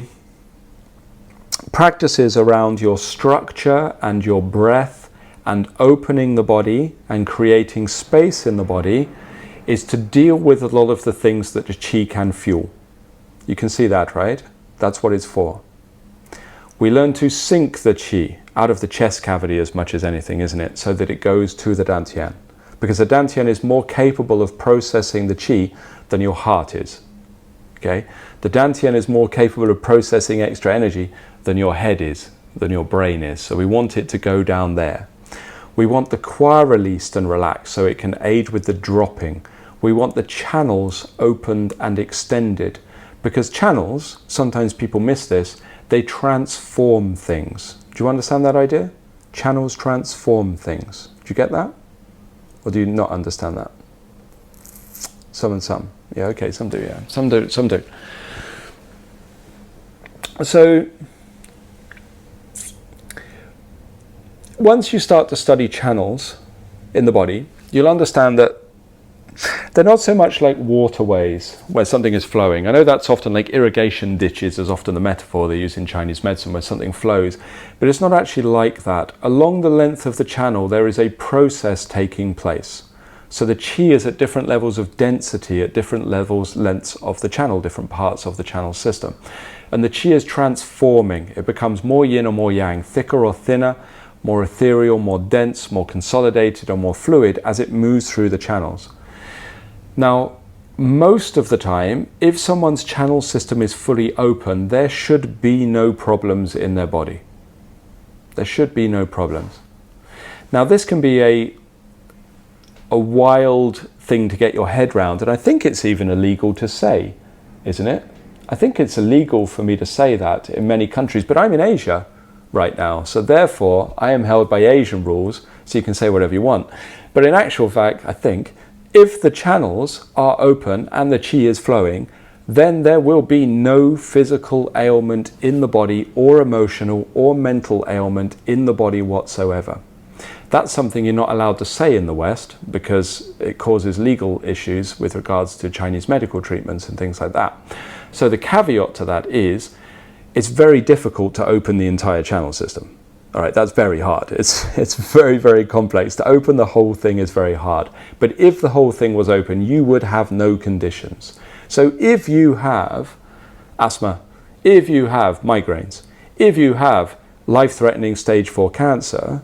practices around your structure and your breath and opening the body and creating space in the body is to deal with a lot of the things that the qi can fuel. You can see that, right? That's what it's for. We learn to sink the qi out of the chest cavity as much as anything, isn't it? So that it goes to the dantian. Because the dantian is more capable of processing the qi than your heart is. Okay? The dantian is more capable of processing extra energy than your head is, than your brain is. So we want it to go down there. We want the qua released and relaxed so it can aid with the dropping. We want the channels opened and extended. Because channels, sometimes people miss this, they transform things. Do you understand that idea? Channels transform things. Do you get that? Or do you not understand that? Some and some. Yeah, okay, some do, yeah. Some do, some do. So, once you start to study channels in the body, you'll understand that they're not so much like waterways where something is flowing. I know that's often like irrigation ditches is often the metaphor they use in Chinese medicine, where something flows, but it's not actually like that. Along the length of the channel, there is a process taking place. So the qi is at different levels of density, at different lengths of the channel, different parts of the channel system. And the qi is transforming. It becomes more yin or more yang, thicker or thinner, more ethereal, more dense, more consolidated or more fluid as it moves through the channels. Now, most of the time, if someone's channel system is fully open, there should be no problems in their body. There should be no problems. Now, this can be a wild thing to get your head round, and I think it's even illegal to say, isn't it? I think it's illegal for me to say that in many countries, but I'm in Asia right now, so therefore I am held by Asian rules, so you can say whatever you want. But in actual fact, I think, if the channels are open and the qi is flowing, then there will be no physical ailment in the body or emotional or mental ailment in the body whatsoever. That's something you're not allowed to say in the West because it causes legal issues with regards to Chinese medical treatments and things like that. So the caveat to that is it's very difficult to open the entire channel system. All right, that's very hard. It's very, very complex. To open the whole thing is very hard. But if the whole thing was open, you would have no conditions. So if you have asthma, if you have migraines, if you have life-threatening stage 4 cancer,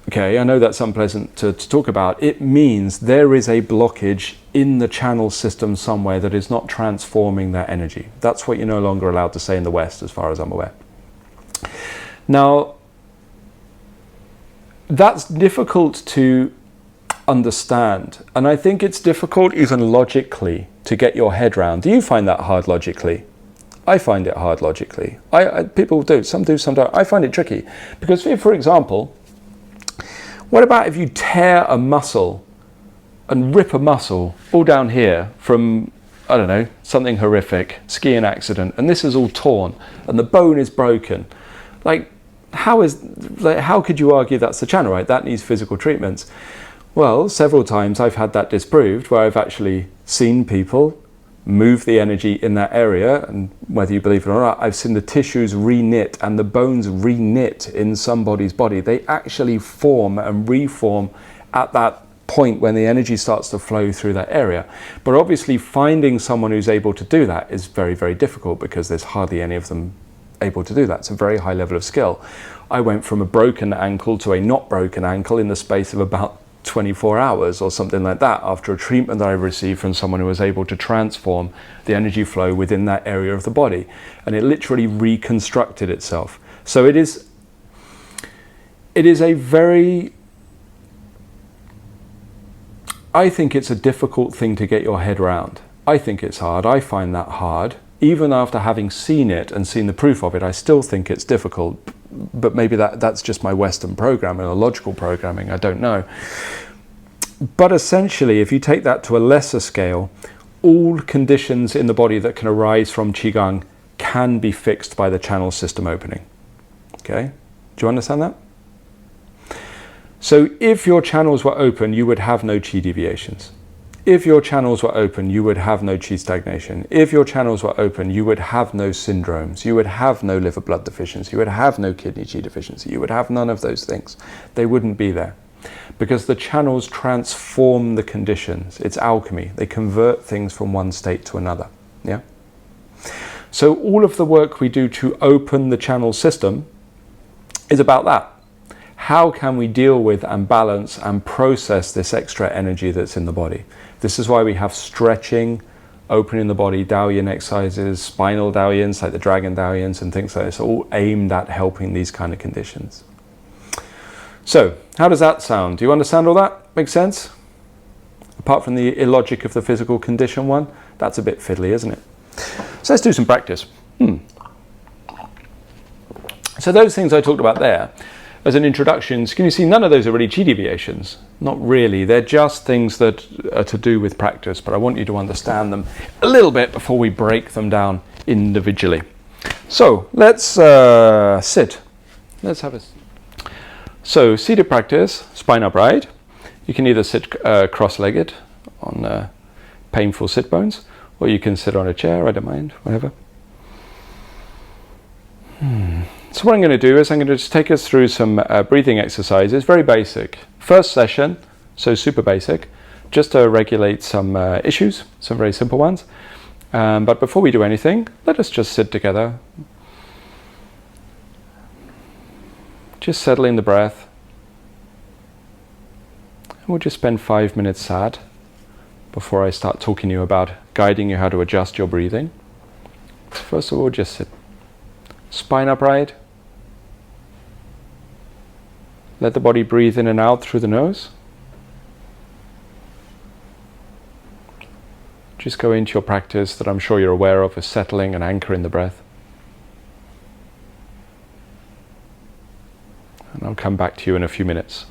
okay, I know that's unpleasant to talk about. It means there is a blockage in the channel system somewhere that is not transforming that energy. That's what you're no longer allowed to say in the West, as far as I'm aware. Now, that's difficult to understand, and I think it's difficult even logically to get your head around. Do you find that hard logically? I find it hard logically. People do, some don't. I find it tricky because, if, for example, what about if you tear a muscle and rip a muscle all down here from, I don't know, something horrific, skiing accident, and this is all torn and the bone is broken? Like, how could you argue that's the channel, right? That needs physical treatments. Well, several times I've had that disproved, where I've actually seen people move the energy in that area, and whether you believe it or not, I've seen the tissues re-knit and the bones re-knit in somebody's body. They actually form and reform at that point when the energy starts to flow through that area. But obviously finding someone who's able to do that is very, very difficult because there's hardly any of them able to do that. It's a very high level of skill. I went from a broken ankle to a not broken ankle in the space of about 24 hours or something like that, after a treatment that I received from someone who was able to transform the energy flow within that area of the body, and it literally reconstructed itself. So it is a very, I think it's a difficult thing to get your head around. I think it's hard. I find that hard. Even after having seen it and seen the proof of it, I still think it's difficult. But maybe that's just my Western programming or logical programming, I don't know. But essentially, if you take that to a lesser scale, all conditions in the body that can arise from Qigong can be fixed by the channel system opening. Okay? Do you understand that? So if your channels were open, you would have no Qi deviations. If your channels were open, you would have no Qi stagnation. If your channels were open, you would have no syndromes. You would have no liver blood deficiency. You would have no kidney Qi deficiency. You would have none of those things. They wouldn't be there. Because the channels transform the conditions. It's alchemy. They convert things from one state to another. Yeah? So all of the work we do to open the channel system is about that. How can we deal with and balance and process this extra energy that's in the body? This is why we have stretching, opening the body, Daoyin exercises, spinal Daoyins like the dragon Daoyins and things like this, all aimed at helping these kind of conditions. So, how does that sound? Do you understand all that? Make sense? Apart from the illogic of the physical condition one, that's a bit fiddly, isn't it? So let's do some practice. So those things I talked about there, as an introduction, can you see none of those are really Qi deviations? Not really. They're just things that are to do with practice, but I want you to understand them a little bit before we break them down individually. So let's sit. Let's have a... So seated practice, spine upright. You can either sit cross-legged on painful sit bones, or you can sit on a chair, I don't mind, whatever. So what I'm going to do is I'm going to just take us through some breathing exercises, very basic. First session, so super basic, just to regulate some issues, some very simple ones. But before we do anything, let us just sit together. Just settling the breath. And we'll just spend 5 minutes sad before I start talking to you about guiding you how to adjust your breathing. So first of all, just sit. Spine upright. Let the body breathe in and out through the nose. Just go into your practice that I'm sure you're aware of settling and anchoring the breath. And I'll come back to you in a few minutes.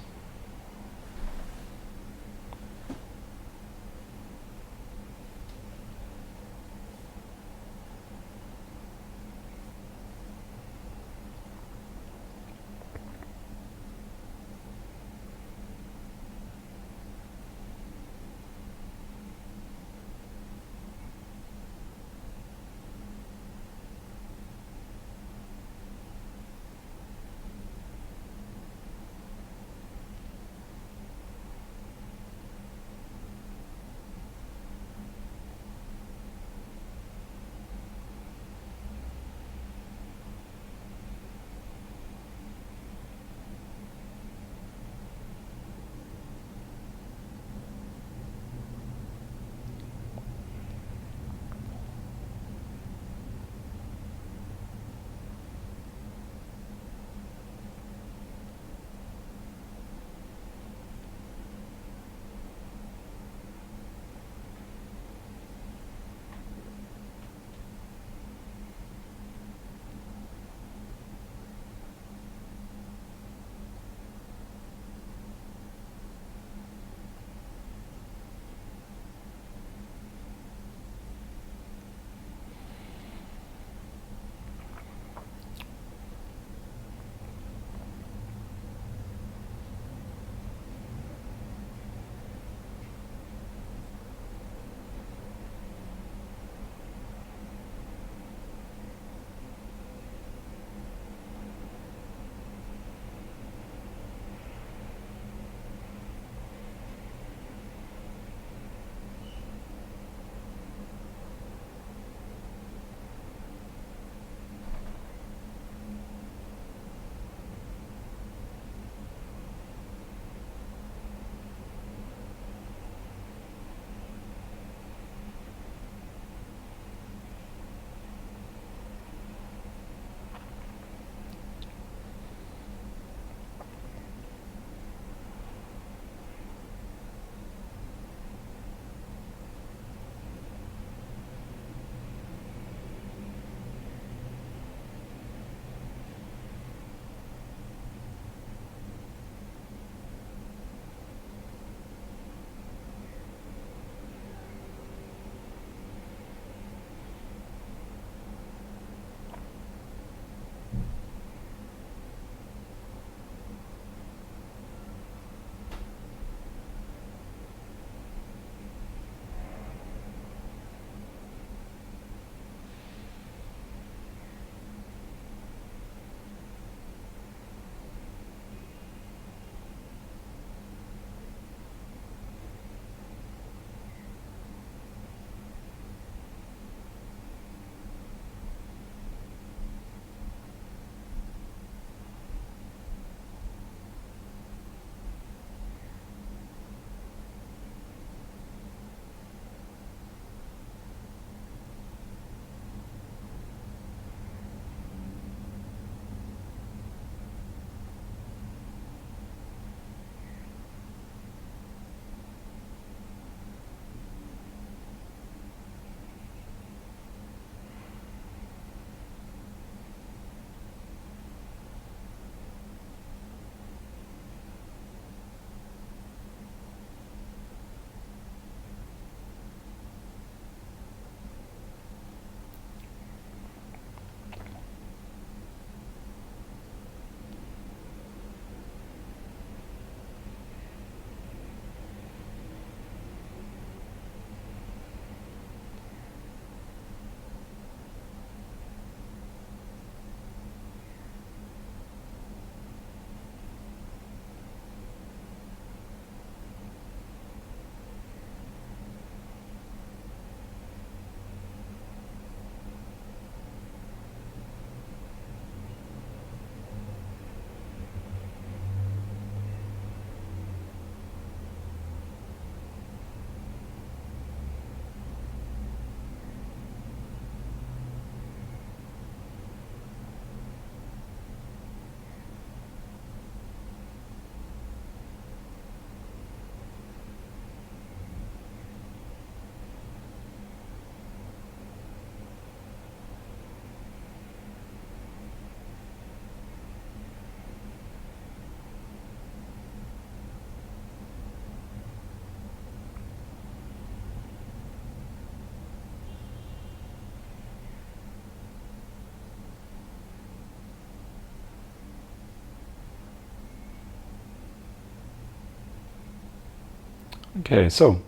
Okay, so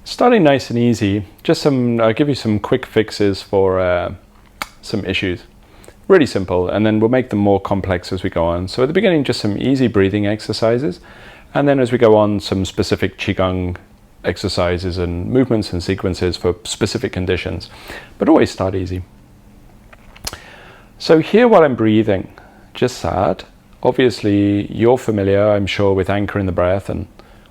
starting nice and easy, just I'll give you some quick fixes for some issues. Really simple, and then we'll make them more complex as we go on. So at the beginning, just some easy breathing exercises, and then as we go on, some specific Qigong exercises and movements and sequences for specific conditions. But always start easy. So here while I'm breathing, just sad. Obviously, you're familiar, I'm sure, with anchoring the breath and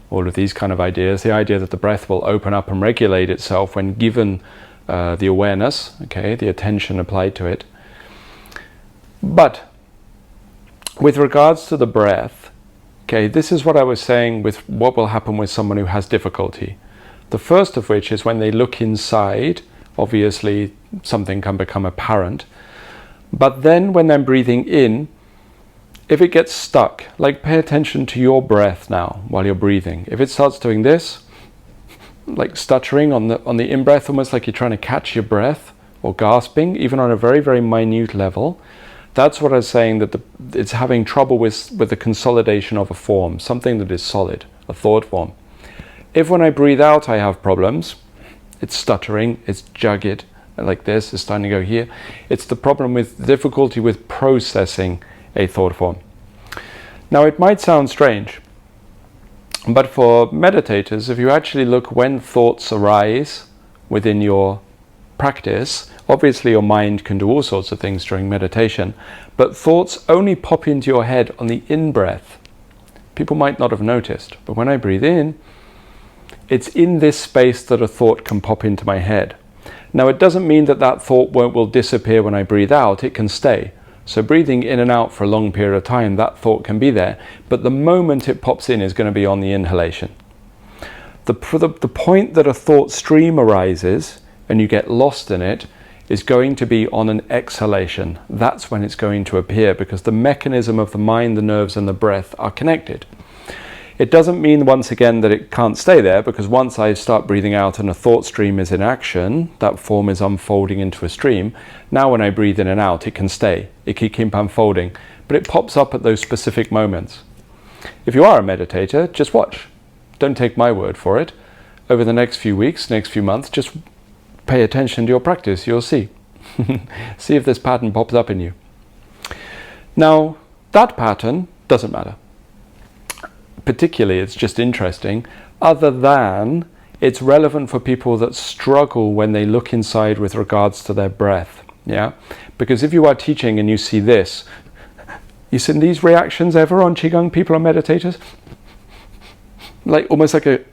all of these kind of ideas. The idea that the breath will open up and regulate itself when given the awareness, okay, the attention applied to it. But with regards to the breath, okay, this is what I was saying with what will happen with someone who has difficulty. The first of which is when they look inside, obviously something can become apparent. But then when I'm breathing in, if it gets stuck, like pay attention to your breath now while you're breathing. If it starts doing this, like stuttering on the in-breath, almost like you're trying to catch your breath, or gasping, even on a very, very minute level, that's what I was saying, that it's having trouble with the consolidation of a form, something that is solid, a thought form. If when I breathe out I have problems, it's stuttering, it's jagged, like this, it's starting to go here, it's the problem with difficulty with processing a thought form. Now it might sound strange, but for meditators, if you actually look when thoughts arise within your practice, obviously your mind can do all sorts of things during meditation, but thoughts only pop into your head on the in-breath. People might not have noticed, but when I breathe in, it's in this space that a thought can pop into my head. Now it doesn't mean that that thought will disappear when I breathe out, it can stay. So breathing in and out for a long period of time, that thought can be there, but the moment it pops in is going to be on the inhalation. The point that a thought stream arises and you get lost in it is going to be on an exhalation. That's when it's going to appear, because the mechanism of the mind, the nerves and the breath are connected. It doesn't mean, once again, that it can't stay there, because once I start breathing out and a thought stream is in action, that form is unfolding into a stream. Now when I breathe in and out, it can stay. It can keep unfolding, but it pops up at those specific moments. If you are a meditator, just watch. Don't take my word for it. Over the next few weeks, next few months, just pay attention to your practice. You'll see. See if this pattern pops up in you. Now, that pattern doesn't matter. Particularly, it's just interesting, other than it's relevant for people that struggle when they look inside with regards to their breath. Yeah, because if you are teaching and you see this, you see these reactions ever on Qigong people or meditators? Like almost like a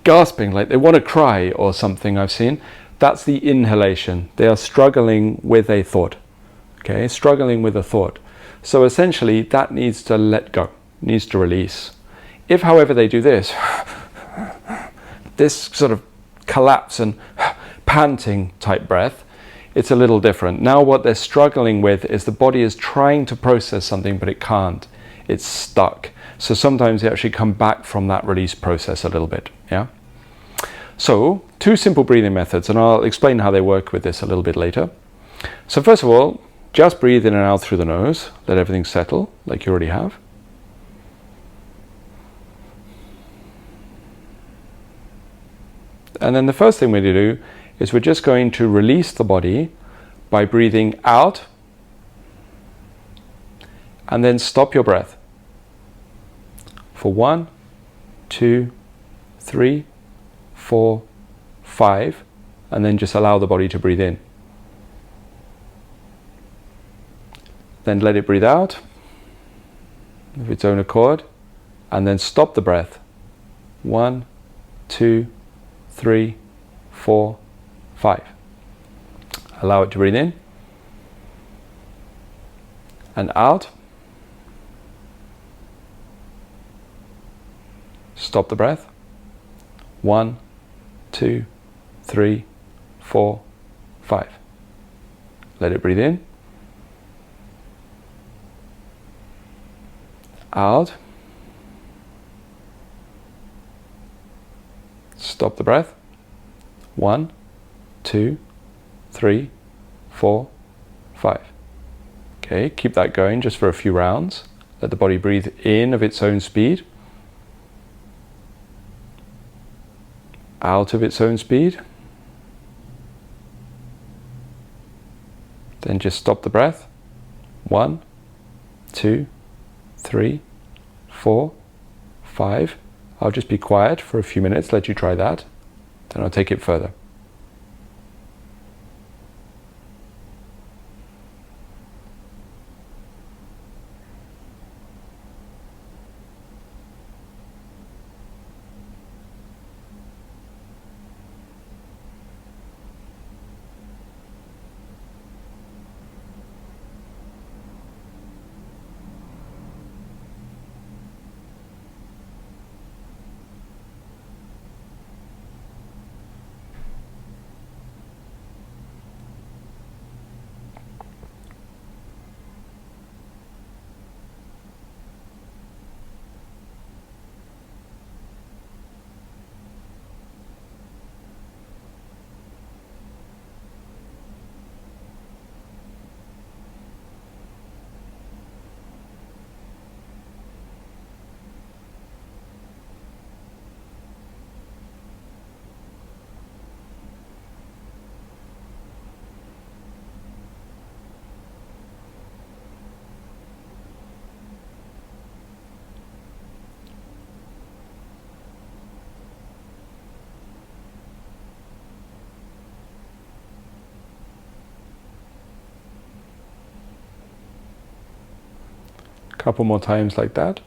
gasping, like they want to cry or something I've seen. That's the inhalation. They are struggling with a thought. Okay, struggling with a thought. So essentially that needs to let go, needs to release. If, however, they do this sort of collapse and panting type breath, it's a little different. Now what they're struggling with is the body is trying to process something, but it can't. It's stuck. So sometimes they actually come back from that release process a little bit. Yeah. So 2 simple breathing methods, and I'll explain how they work with this a little bit later. So first of all, just breathe in and out through the nose. Let everything settle like you already have. And then the first thing we do is we're just going to release the body by breathing out and then stop your breath for 1, 2, 3, 4, 5, and then just allow the body to breathe in. Then let it breathe out of its own accord, and then stop the breath. 1, 2, 3, 4, 5. Allow it to breathe in and out. Stop the breath. 1, 2, 3, 4, 5. Let it breathe in. Out. Stop the breath. 1, 2, 3, 4, 5. Okay, keep that going just for a few rounds. Let the body breathe in of its own speed. out of its own speed. Then just stop the breath. 1, 2, 3, 4, 5. I'll just be quiet for a few minutes, let you try that. Then I'll take it further. Couple more times like that.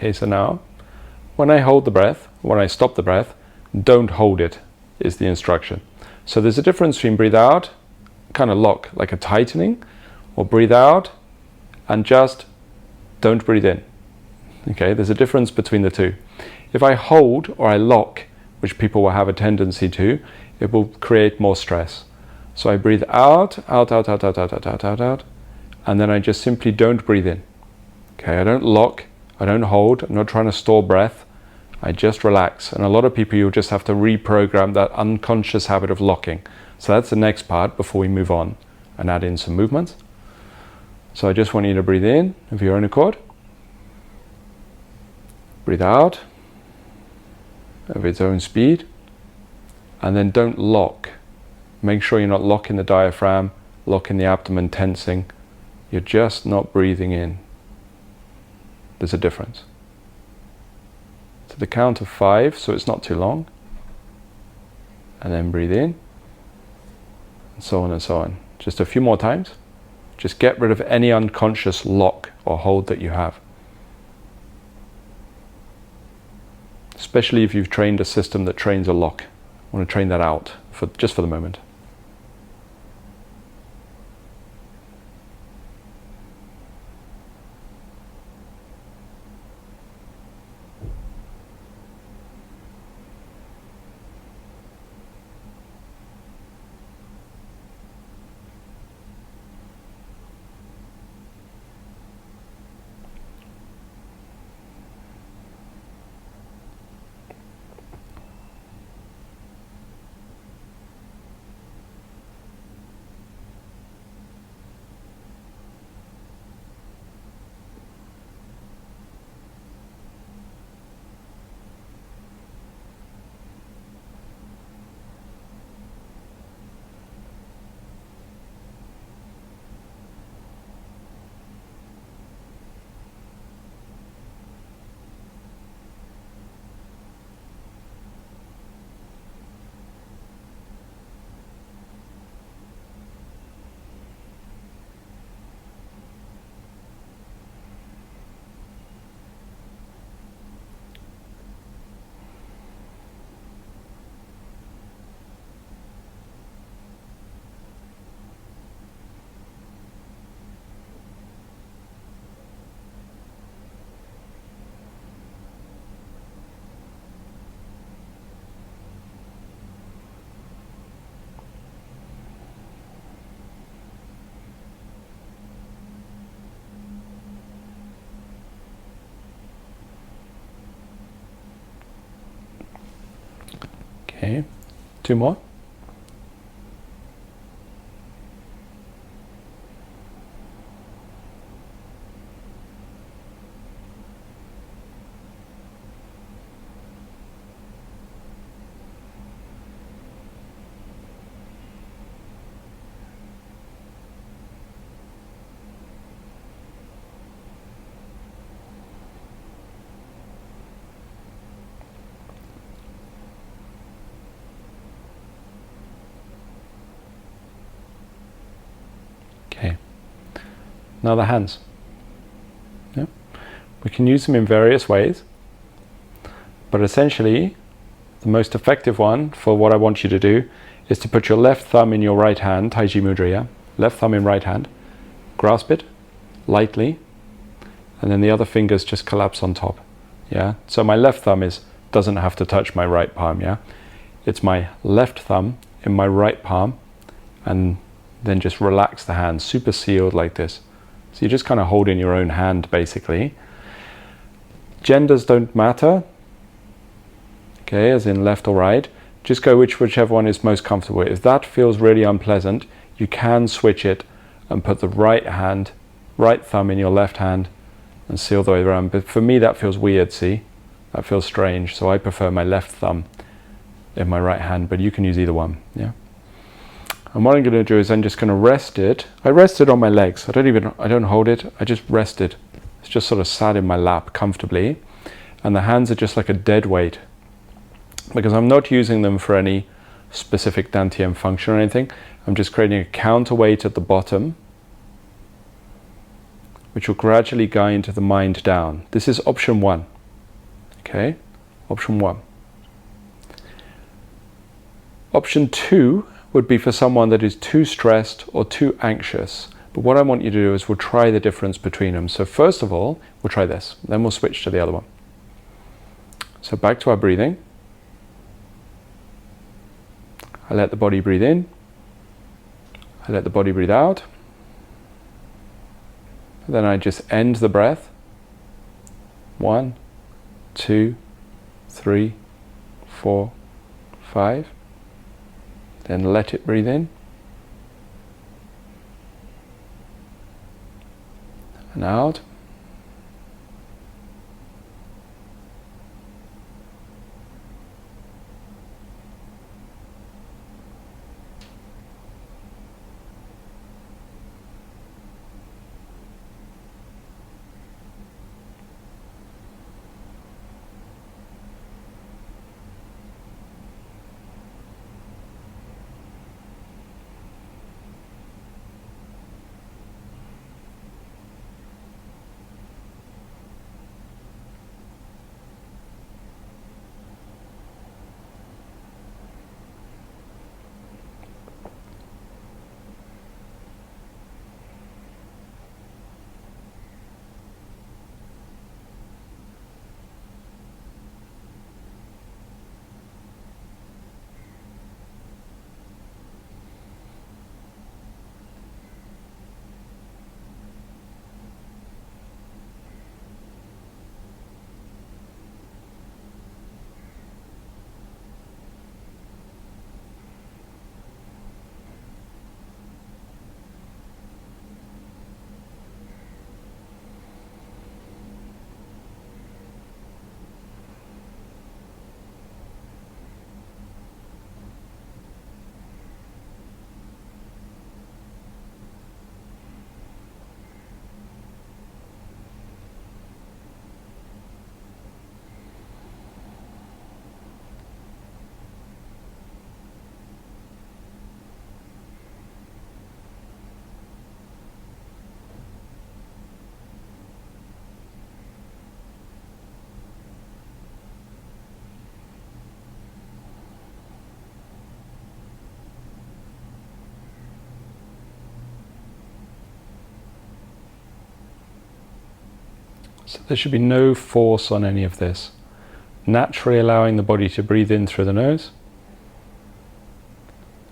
Okay, so now, when I hold the breath, when I stop the breath, don't hold it, is the instruction. So there's a difference between breathe out, kind of lock, like a tightening, or breathe out and just don't breathe in. Okay, there's a difference between the two. If I hold or I lock, which people will have a tendency to, it will create more stress. So I breathe out, out, out, out, out, out, out, out, out, out, and then I just simply don't breathe in. Okay, I don't lock, I don't hold, I'm not trying to store breath, I just relax. And a lot of people, you'll just have to reprogram that unconscious habit of locking. So that's the next part before we move on and add in some movement. So I just want you to breathe in of your own accord. Breathe out of its own speed. And then don't lock. Make sure you're not locking the diaphragm, locking the abdomen, tensing. You're just not breathing in. There's a difference. To the count of 5, so it's not too long. And then breathe in. And so on and so on. Just a few more times. Just get rid of any unconscious lock or hold that you have. Especially if you've trained a system that trains a lock. I want to train that out, just for the moment. Okay, 2 more. Okay, now the hands. Yeah. We can use them in various ways, but essentially the most effective one for what I want you to do is to put your left thumb in your right hand, Tai Chi Mudra, yeah? Left thumb in right hand, grasp it lightly, and then the other fingers just collapse on top. Yeah. So my left thumb doesn't have to touch my right palm. Yeah. It's my left thumb in my right palm, and then just relax the hand, super sealed like this. So you're just kind of holding your own hand basically. Genders don't matter, okay, as in left or right. Just go whichever one is most comfortable. If that feels really unpleasant, you can switch it and put the right thumb in your left hand and seal the way around. But for me that feels weird, see? That feels strange, so I prefer my left thumb in my right hand, but you can use either one, yeah? And what I'm going to do is I'm just going to rest it. I rest it on my legs. I don't hold it. I just rest it. It's just sort of sat in my lap comfortably. And the hands are just like a dead weight, because I'm not using them for any specific Dantian function or anything. I'm just creating a counterweight at the bottom, which will gradually guide the mind down. This is option 1. Okay, option 1. Option 2 would be for someone that is too stressed or too anxious. But what I want you to do is we'll try the difference between them. So first of all, we'll try this, then we'll switch to the other one. So back to our breathing. I let the body breathe in. I let the body breathe out. Then I just end the breath. 1, 2, 3, 4, 5. Then let it breathe in and out. So there should be no force on any of this. Naturally allowing the body to breathe in through the nose.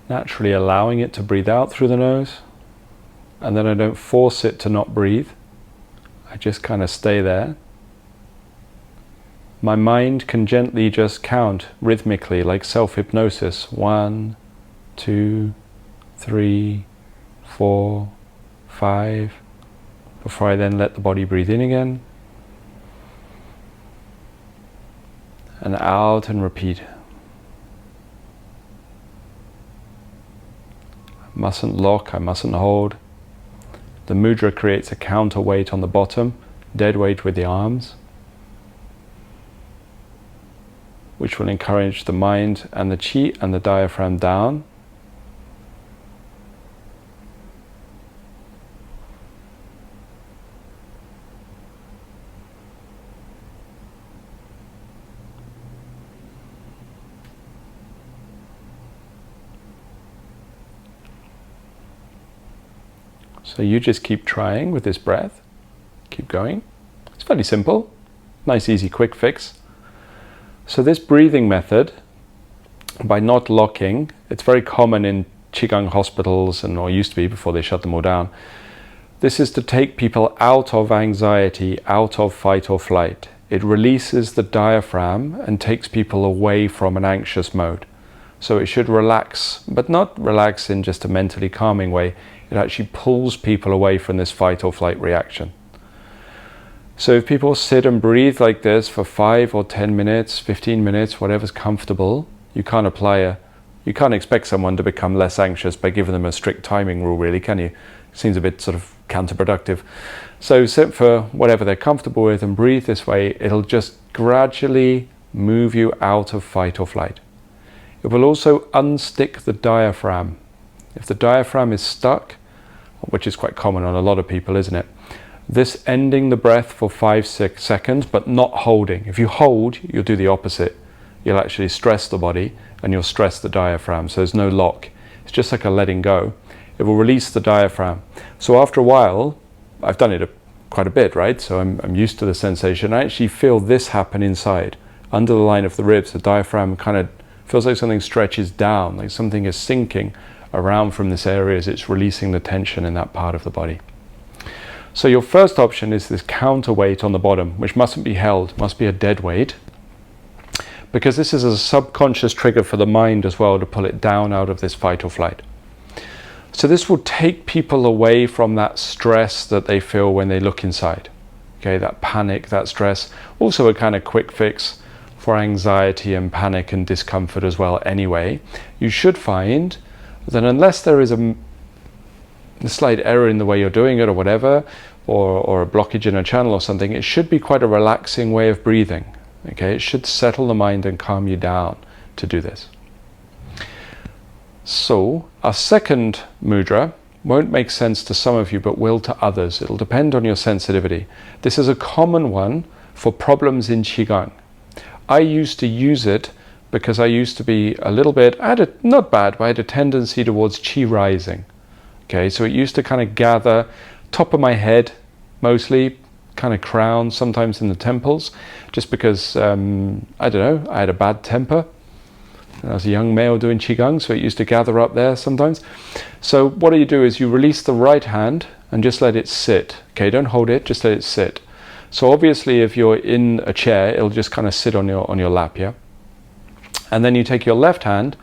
Naturally allowing it to breathe out through the nose. And then I don't force it to not breathe. I just kind of stay there. my mind can gently just count rhythmically, like self-hypnosis. 1, 2, 3, 4, 5, before I then let the body breathe in again. And out and repeat. I mustn't lock, I mustn't hold. The mudra creates a counterweight on the bottom, dead weight with the arms, which will encourage the mind and the chi and the diaphragm down. So you just keep trying with this breath, keep going. It's fairly simple, nice, easy, quick fix. So this breathing method, by not locking, it's very common in Qigong hospitals, or used to be before they shut them all down. This is to take people out of anxiety, out of fight or flight. It releases the diaphragm and takes people away from an anxious mode. So it should relax, but not relax in just a mentally calming way. It actually pulls people away from this fight or flight reaction. So if people sit and breathe like this for 5 or 10 minutes, 15 minutes, whatever's comfortable, you can't expect someone to become less anxious by giving them a strict timing rule, really, can you? It seems a bit sort of counterproductive. So sit for whatever they're comfortable with and breathe this way. It'll just gradually move you out of fight or flight. It will also unstick the diaphragm. If the diaphragm is stuck, which is quite common on a lot of people, isn't it? This ending the breath for 5-6 seconds, but not holding. If you hold, you'll do the opposite. You'll actually stress the body and you'll stress the diaphragm. So there's no lock. It's just like a letting go. It will release the diaphragm. So after a while, I've done it quite a bit, right? So I'm used to the sensation. I actually feel this happen inside. Under the line of the ribs, the diaphragm kind of feels like something stretches down, like something is sinking around from this area as it's releasing the tension in that part of the body. So your first option is this counterweight on the bottom, which mustn't be held, must be a dead weight, because this is a subconscious trigger for the mind as well to pull it down out of this fight or flight. So this will take people away from that stress that they feel when they look inside. Okay, that panic, that stress. Also a kind of quick fix for anxiety and panic and discomfort as well anyway. You should find that unless there is a slight error in the way you're doing it or whatever, or a blockage in a channel or something, it should be quite a relaxing way of breathing. Okay, it should settle the mind and calm you down to do this. So our second mudra won't make sense to some of you but will to others. It'll depend on your sensitivity. This is a common one for problems in Qigong. I used to use it because I used to be a little bit, not bad, but I had a tendency towards Qi rising. Okay, so it used to kind of gather top of my head, mostly, kind of crown, sometimes in the temples, just because, I don't know, I had a bad temper. I was a young male doing Qigong, so it used to gather up there sometimes. So what you do is you release the right hand and just let it sit. Okay, don't hold it, just let it sit. So obviously if you're in a chair, it'll just kind of sit on your lap, yeah? And then you take your left hand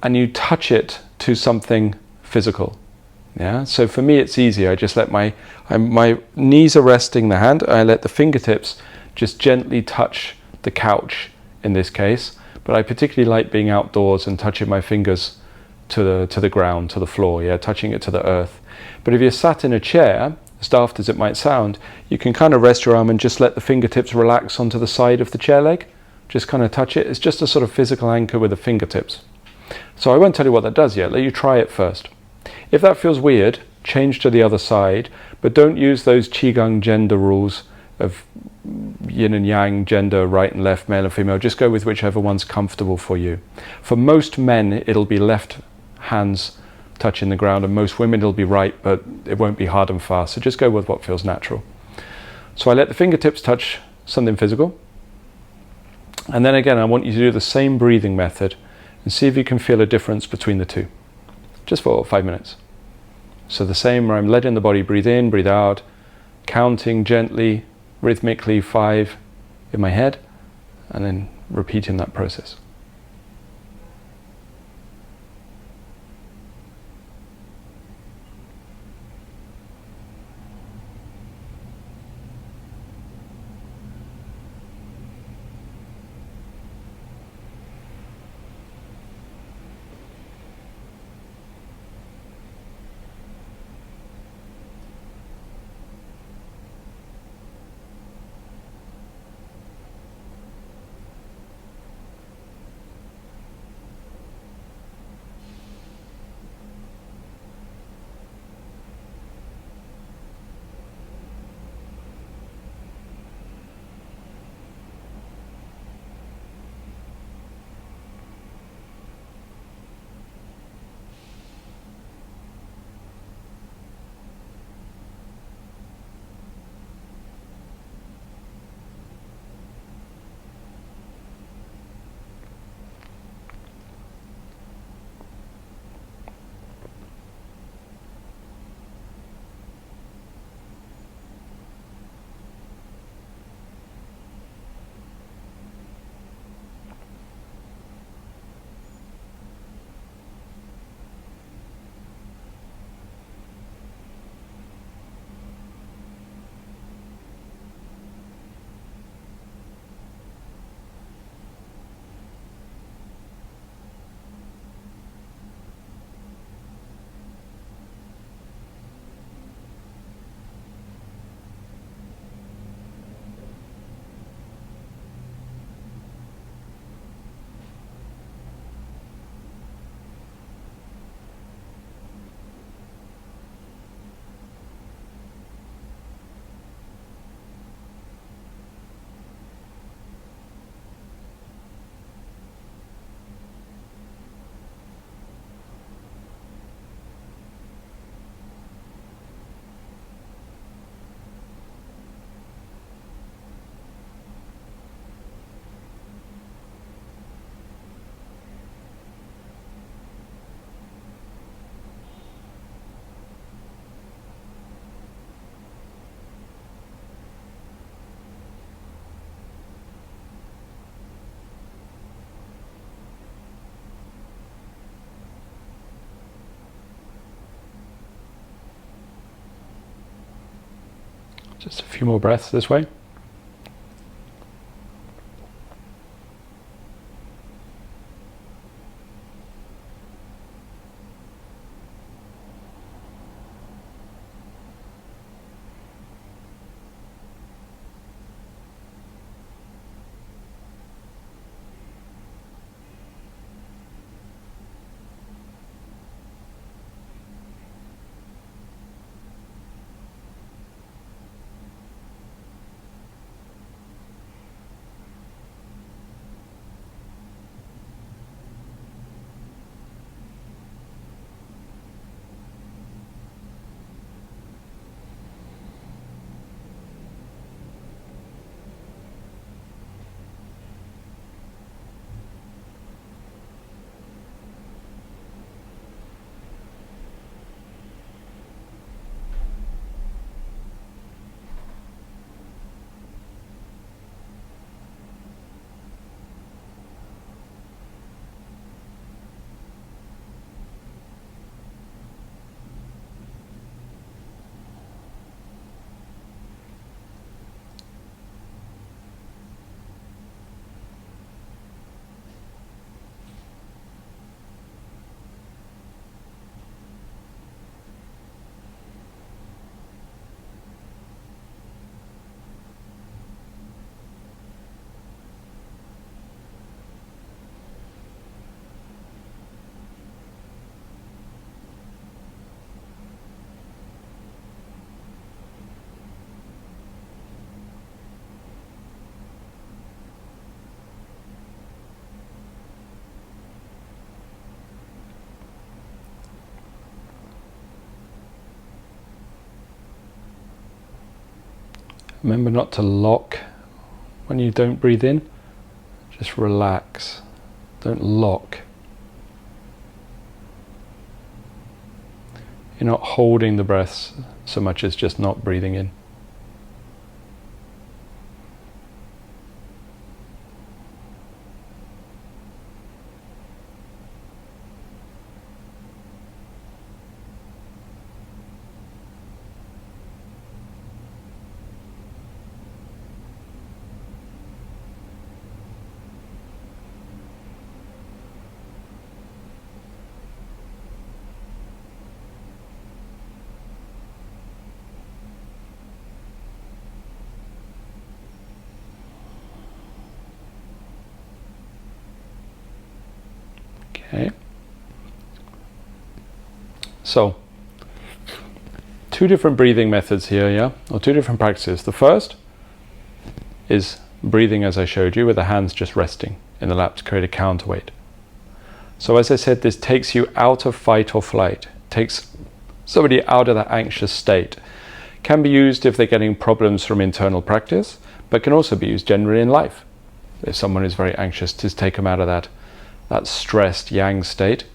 and you touch it to something physical. Yeah, so for me it's easy. I just let my knees are resting the hand. I let the fingertips just gently touch the couch in this case. But I particularly like being outdoors and touching my fingers to the ground, to the floor. Yeah, touching it to the earth. But if you're sat in a chair, as daft as it might sound, you can kind of rest your arm and just let the fingertips relax onto the side of the chair leg. Just kind of touch it. It's just a sort of physical anchor with the fingertips. So I won't tell you what that does yet. Let you try it first. If that feels weird, change to the other side, but don't use those Qigong gender rules of yin and yang, gender, right and left, male and female. Just go with whichever one's comfortable for you. For most men, it'll be left hands touching the ground, and most women it'll be right, but it won't be hard and fast. So just go with what feels natural. So I let the fingertips touch something physical. And then again, I want you to do the same breathing method and see if you can feel a difference between the two. Just for 5 minutes. So the same where I'm letting the body breathe in, breathe out, counting gently, rhythmically 5 in my head, and then repeating that process. Just a few more breaths this way. Remember not to lock when you don't breathe in. Just relax. Don't lock. You're not holding the breaths so much as just not breathing in. Okay. So, two different breathing methods here, yeah? Or two different practices. The first is breathing as I showed you, with the hands just resting in the lap to create a counterweight. So as I said, this takes you out of fight or flight, takes somebody out of that anxious state. Can be used if they're getting problems from internal practice, but can also be used generally in life. If someone is very anxious, to take them out of that stressed yang state.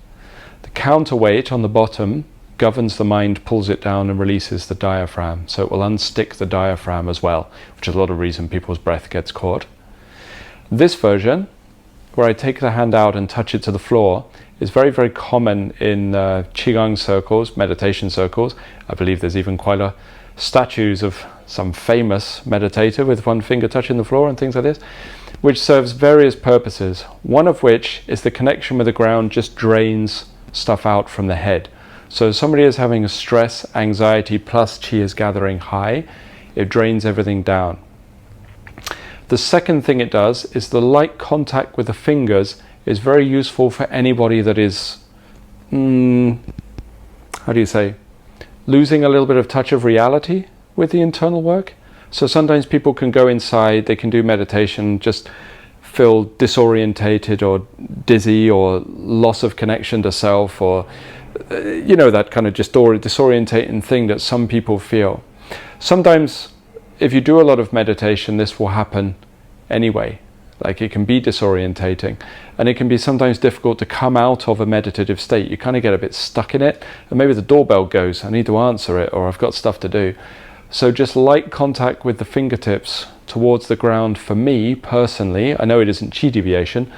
The counterweight on the bottom governs the mind, pulls it down and releases the diaphragm. So it will unstick the diaphragm as well, which is a lot of reason people's breath gets caught. This version, where I take the hand out and touch it to the floor, is very, very common in Qi Gong circles, meditation circles. I believe there's even quite a statues of some famous meditator with one finger touching the floor and things like this, which serves various purposes. One of which is the connection with the ground just drains stuff out from the head. So if somebody is having a stress, anxiety, plus Qi is gathering high, it drains everything down. The second thing it does is the light contact with the fingers is very useful for anybody that is, how do you say, losing a little bit of touch of reality with the internal work. So sometimes people can go inside, they can do meditation, just feel disorientated or dizzy or loss of connection to self, or you know, that kind of just disorientating thing that some people feel. Sometimes if you do a lot of meditation, this will happen anyway. Like, it can be disorientating, and it can be sometimes difficult to come out of a meditative state. You kind of get a bit stuck in it, and maybe the doorbell goes, I need to answer it, or I've got stuff to do. So just light contact with the fingertips towards the ground, for me personally, I know it isn't Qi deviation,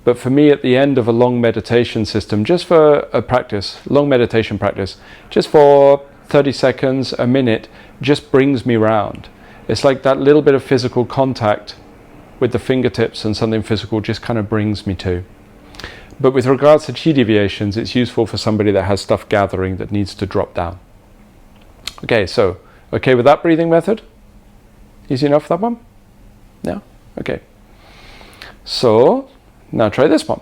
but for me at the end of a long meditation system, just for a practice, long meditation practice, just for 30 seconds, a minute, just brings me round. It's like that little bit of physical contact with the fingertips and something physical just kind of brings me to. But with regards to Qi deviations, it's useful for somebody that has stuff gathering that needs to drop down. Okay, so, okay with that breathing method? Easy enough, that one? Yeah? Okay. So, now try this one.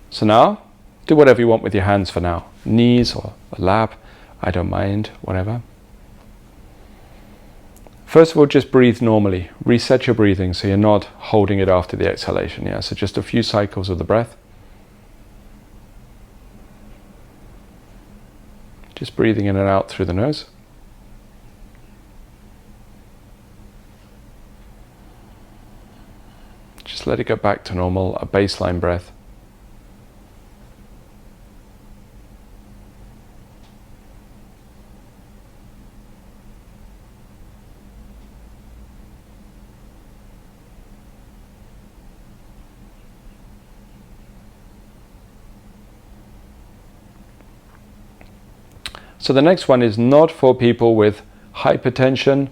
So now, do whatever you want with your hands for now. Knees or a lap, I don't mind, whatever. First of all, just breathe normally. Reset your breathing so you're not holding it after the exhalation. Yeah, so just a few cycles of the breath. Just breathing in and out through the nose. Just let it go back to normal, a baseline breath. So the next one is not for people with hypertension,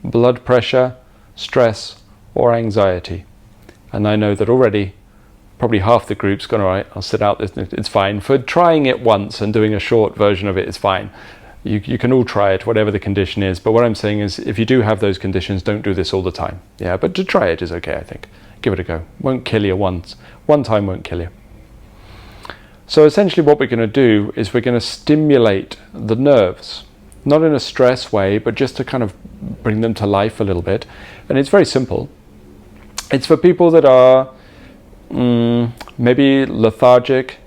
blood pressure, stress, or anxiety. And I know that already probably half the group's gone, all right, I'll sit out this, it's fine. For trying it once and doing a short version of it is fine. You can all try it, whatever the condition is. But what I'm saying is, if you do have those conditions, don't do this all the time. Yeah, but to try it is okay, I think. Give it a go. Won't kill you once. One time won't kill you. So essentially what we're going to do is we're going to stimulate the nerves, not in a stress way, but just to kind of bring them to life a little bit. And it's very simple. It's for people that are maybe lethargic,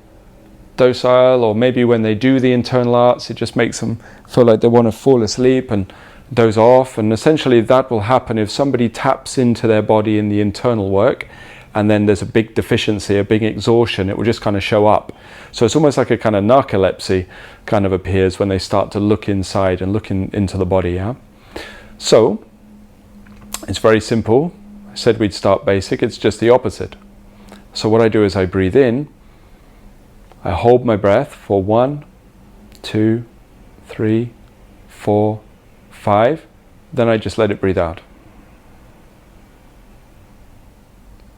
docile, or maybe when they do the internal arts, it just makes them feel like they want to fall asleep and doze off. And essentially that will happen if somebody taps into their body in the internal work, and then there's a big deficiency, a big exhaustion, it will just kind of show up. So it's almost like a kind of narcolepsy kind of appears when they start to look inside and look into the body, yeah? So, it's very simple. I said we'd start basic, it's just the opposite. So what I do is I breathe in, I hold my breath for 1, 2, 3, 4, 5, then I just let it breathe out.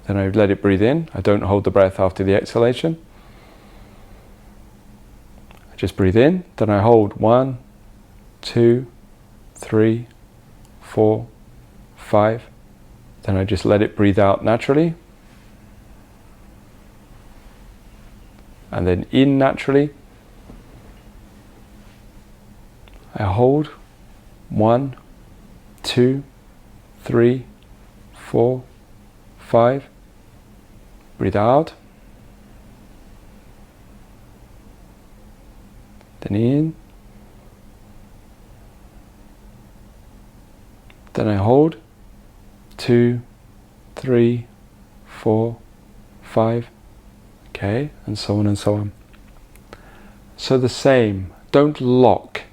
Then I let it breathe in. I don't hold the breath after the exhalation. I just breathe in, then I hold 1, 2, 3, 4, 5. Then I just let it breathe out naturally. and then in naturally. I hold 1, 2, 3, 4, 5. Breathe out. Then in. Then I hold 2, 3, 4, 5. Okay, and so on and so on. So the same. Don't lock.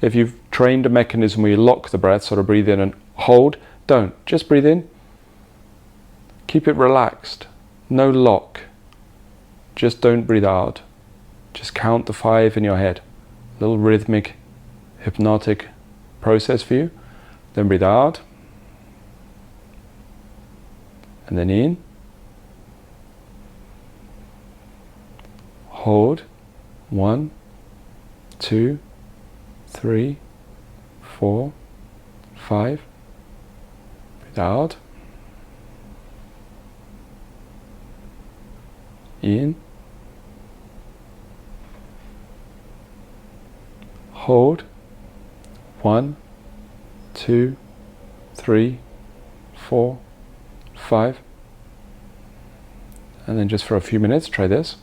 If you've trained a mechanism where you lock the breath, sort of breathe in and hold, don't. Just breathe in. Keep it relaxed. No lock. Just don't breathe out. Just count the 5 in your head. A little rhythmic, hypnotic process for you. Then breathe out. And then in. Hold. 1, 2, 3, 4, 5. Breathe out. In. Hold. 1, 2, 3, 4, 5. And then just for a few minutes, try this.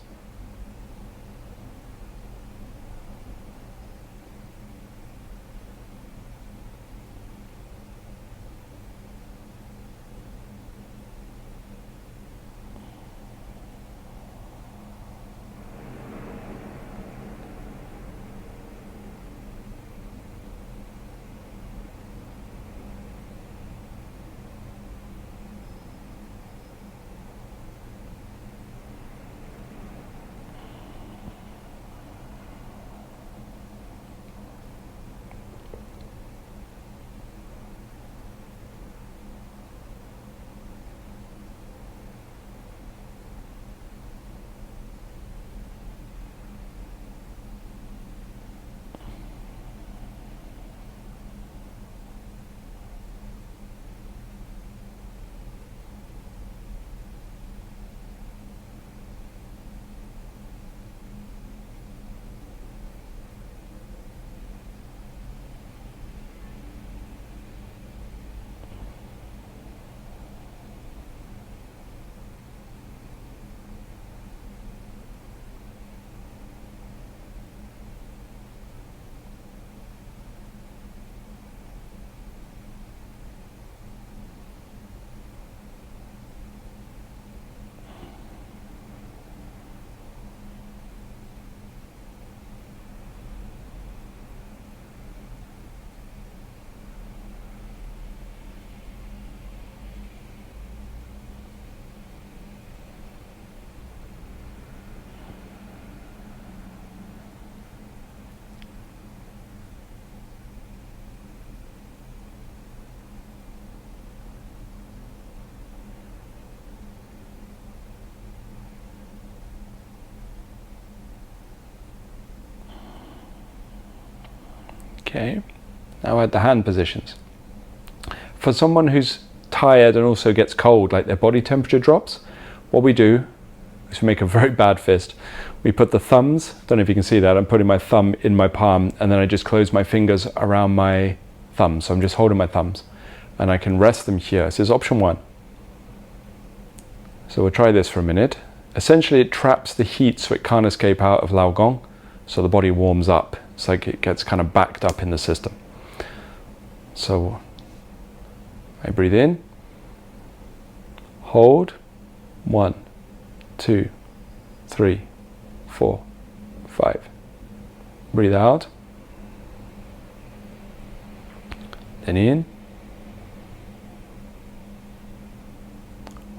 Okay, now add the hand positions. For someone who's tired and also gets cold, like their body temperature drops, what we do is we make a very bad fist. We put the thumbs, don't know if you can see that, I'm putting my thumb in my palm, and then I just close my fingers around my thumbs. So I'm just holding my thumbs and I can rest them here. This is option 1. So we'll try this for a minute. Essentially it traps the heat so it can't escape out of Lao Gong, so the body warms up. It's like it gets kind of backed up in the system. So I breathe in, hold, 1, 2, 3, 4, 5. Breathe out, then in,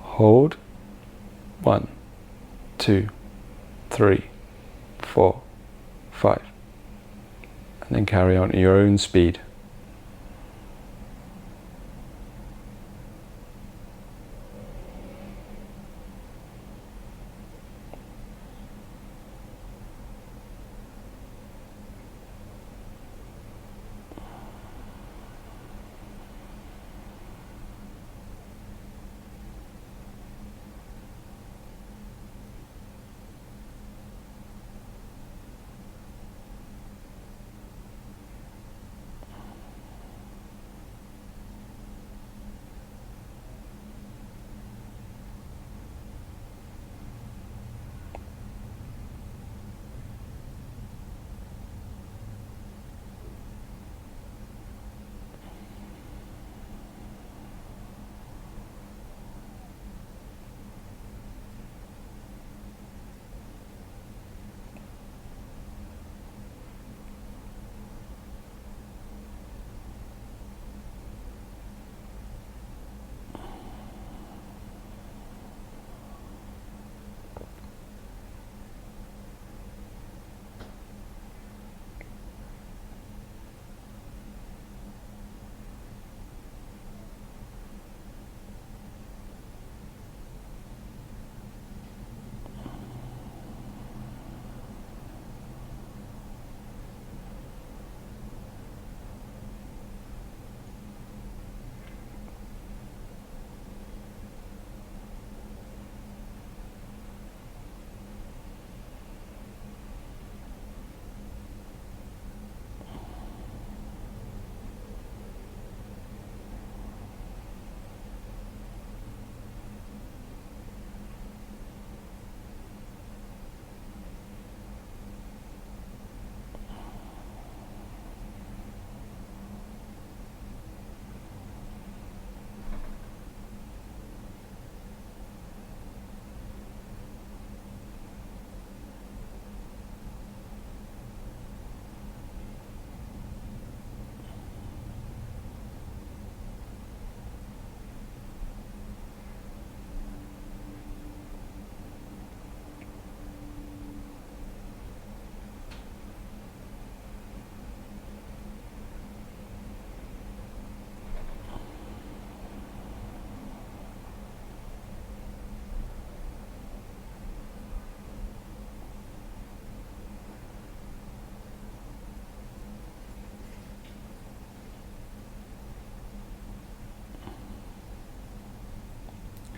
hold, 1, 2, 3, 4, 5. And then carry on at your own speed.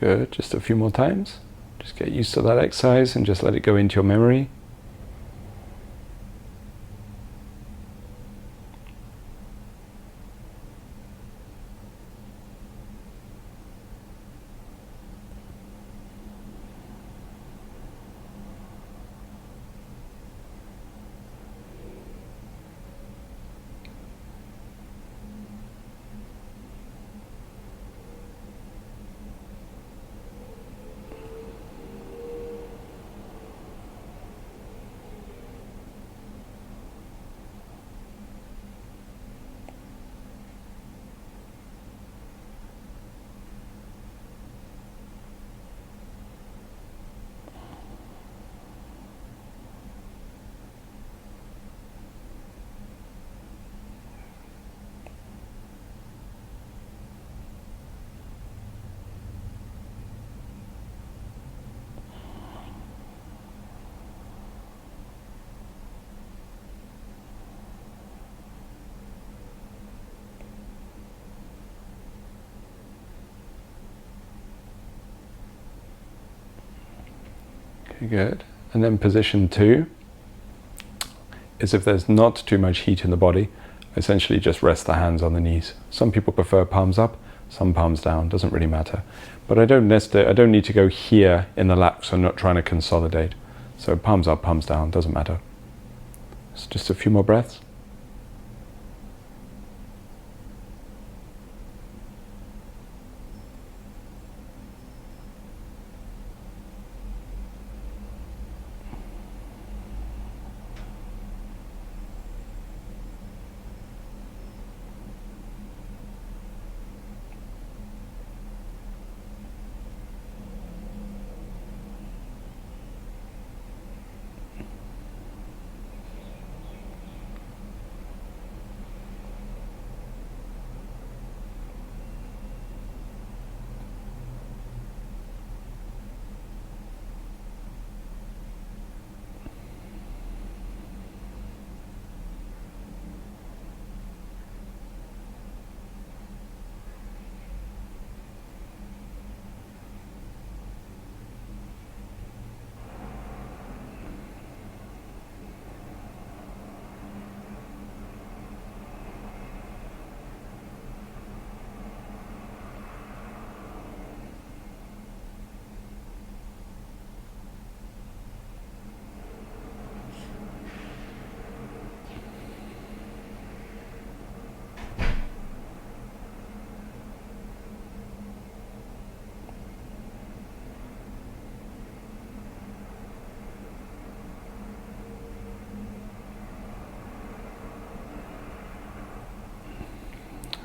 Good, just a few more times. Just get used to that exercise and just let it go into your memory. Good. And then position 2 is if there's not too much heat in the body, essentially just rest the hands on the knees. Some people prefer palms up, some palms down, doesn't really matter. But I don't need to go here in the lap, so I'm not trying to consolidate. So palms up, palms down, doesn't matter. It's just a few more breaths.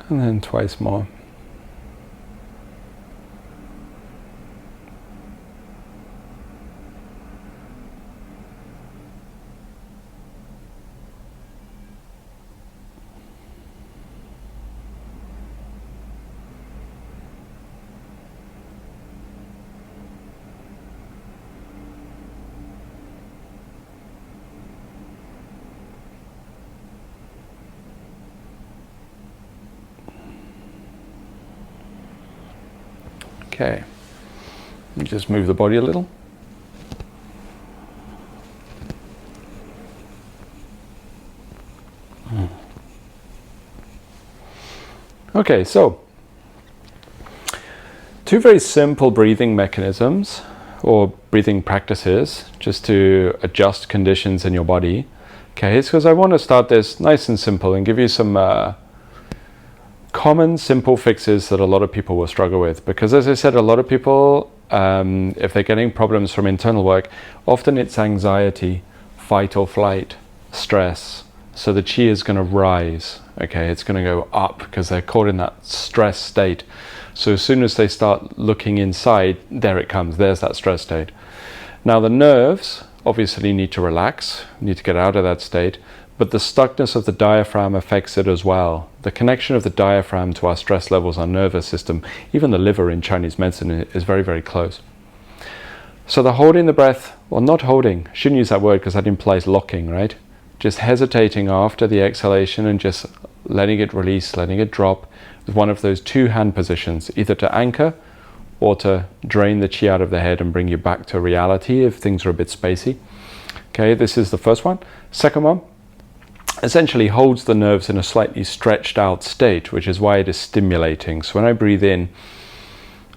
And then twice more. Okay, you just move the body a little. Okay, so two very simple breathing mechanisms or breathing practices just to adjust conditions in your body. Okay, it's because I want to start this nice and simple and give you some common simple fixes that a lot of people will struggle with, because as I said, a lot of people, if they're getting problems from internal work, often it's anxiety, fight or flight, stress. So the chi is going to rise. Okay, it's going to go up because they're caught in that stress state. So as soon as they start looking inside, there it comes, there's that stress state. Now the nerves obviously need to relax, need to get out of that state, but the stuckness of the diaphragm affects it as well. The connection of the diaphragm to our stress levels, our nervous system, even the liver in Chinese medicine is very, very close. So the holding the breath, well, not holding, shouldn't use that word because that implies locking, right? Just hesitating after the exhalation and just letting it release, letting it drop with one of those two hand positions, either to anchor or to drain the qi out of the head and bring you back to reality if things are a bit spacey. Okay, this is the first one. Second one essentially holds the nerves in a slightly stretched out state, which is why it is stimulating. So when I breathe in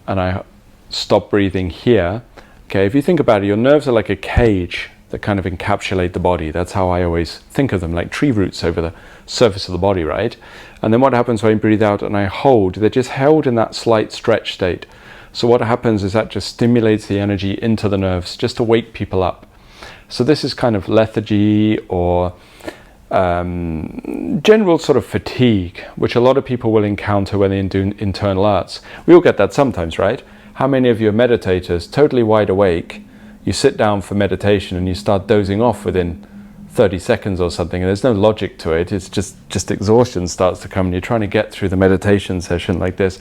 and I stop breathing here, okay, if you think about it, your nerves are like a cage that kind of encapsulate the body. That's how I always think of them, like tree roots over the surface of the body, right? And then what happens when I breathe out and I hold, they're just held in that slight stretch state. So what happens is that just stimulates the energy into the nerves just to wake people up. So this is kind of lethargy or general sort of fatigue, which a lot of people will encounter when they do internal arts. We all get that sometimes, right? How many of you are meditators, totally wide awake, you sit down for meditation and you start dozing off within 30 seconds or something, and there's no logic to it. It's just exhaustion starts to come, and you're trying to get through the meditation session like this.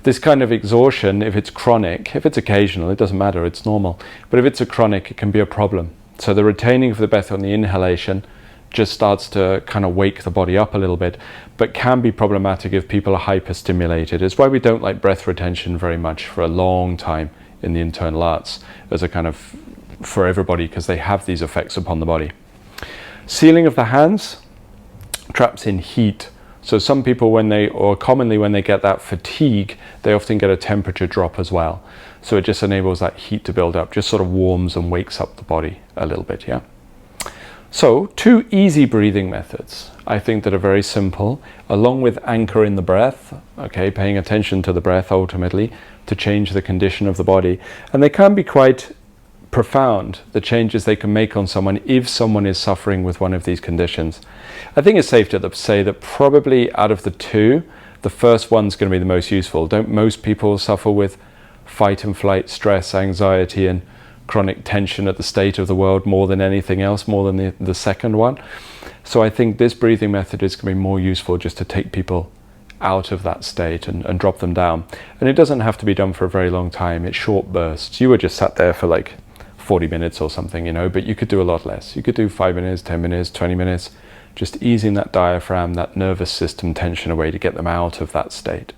This kind of exhaustion, if it's chronic, if it's occasional, it doesn't matter, it's normal. But if it's a chronic, it can be a problem. So the retaining of the breath on the inhalation just starts to kind of wake the body up a little bit, but can be problematic if people are hyperstimulated. It's why we don't like breath retention very much for a long time in the internal arts as a kind of for everybody, because they have these effects upon the body. Sealing of the hands traps in heat. So some people, commonly when they get that fatigue, they often get a temperature drop as well. So it just enables that heat to build up, just sort of warms and wakes up the body a little bit, yeah? So 2 easy breathing methods, I think, that are very simple, along with anchor in the breath, okay, paying attention to the breath ultimately to change the condition of the body. And they can be quite profound, the changes they can make on someone if someone is suffering with one of these conditions. I think it's safe to say that probably out of the 2, the first one's going to be the most useful. Don't most people suffer with fight and flight, stress, anxiety, and chronic tension at the state of the world more than anything else, more than the second one? So I think this breathing method is going to be more useful just to take people out of that state and drop them down. And it doesn't have to be done for a very long time. It's short bursts. You were just sat there for like 40 minutes or something, you know, but you could do a lot less. You could do 5 minutes, 10 minutes, 20 minutes, just easing that diaphragm, that nervous system tension away to get them out of that state.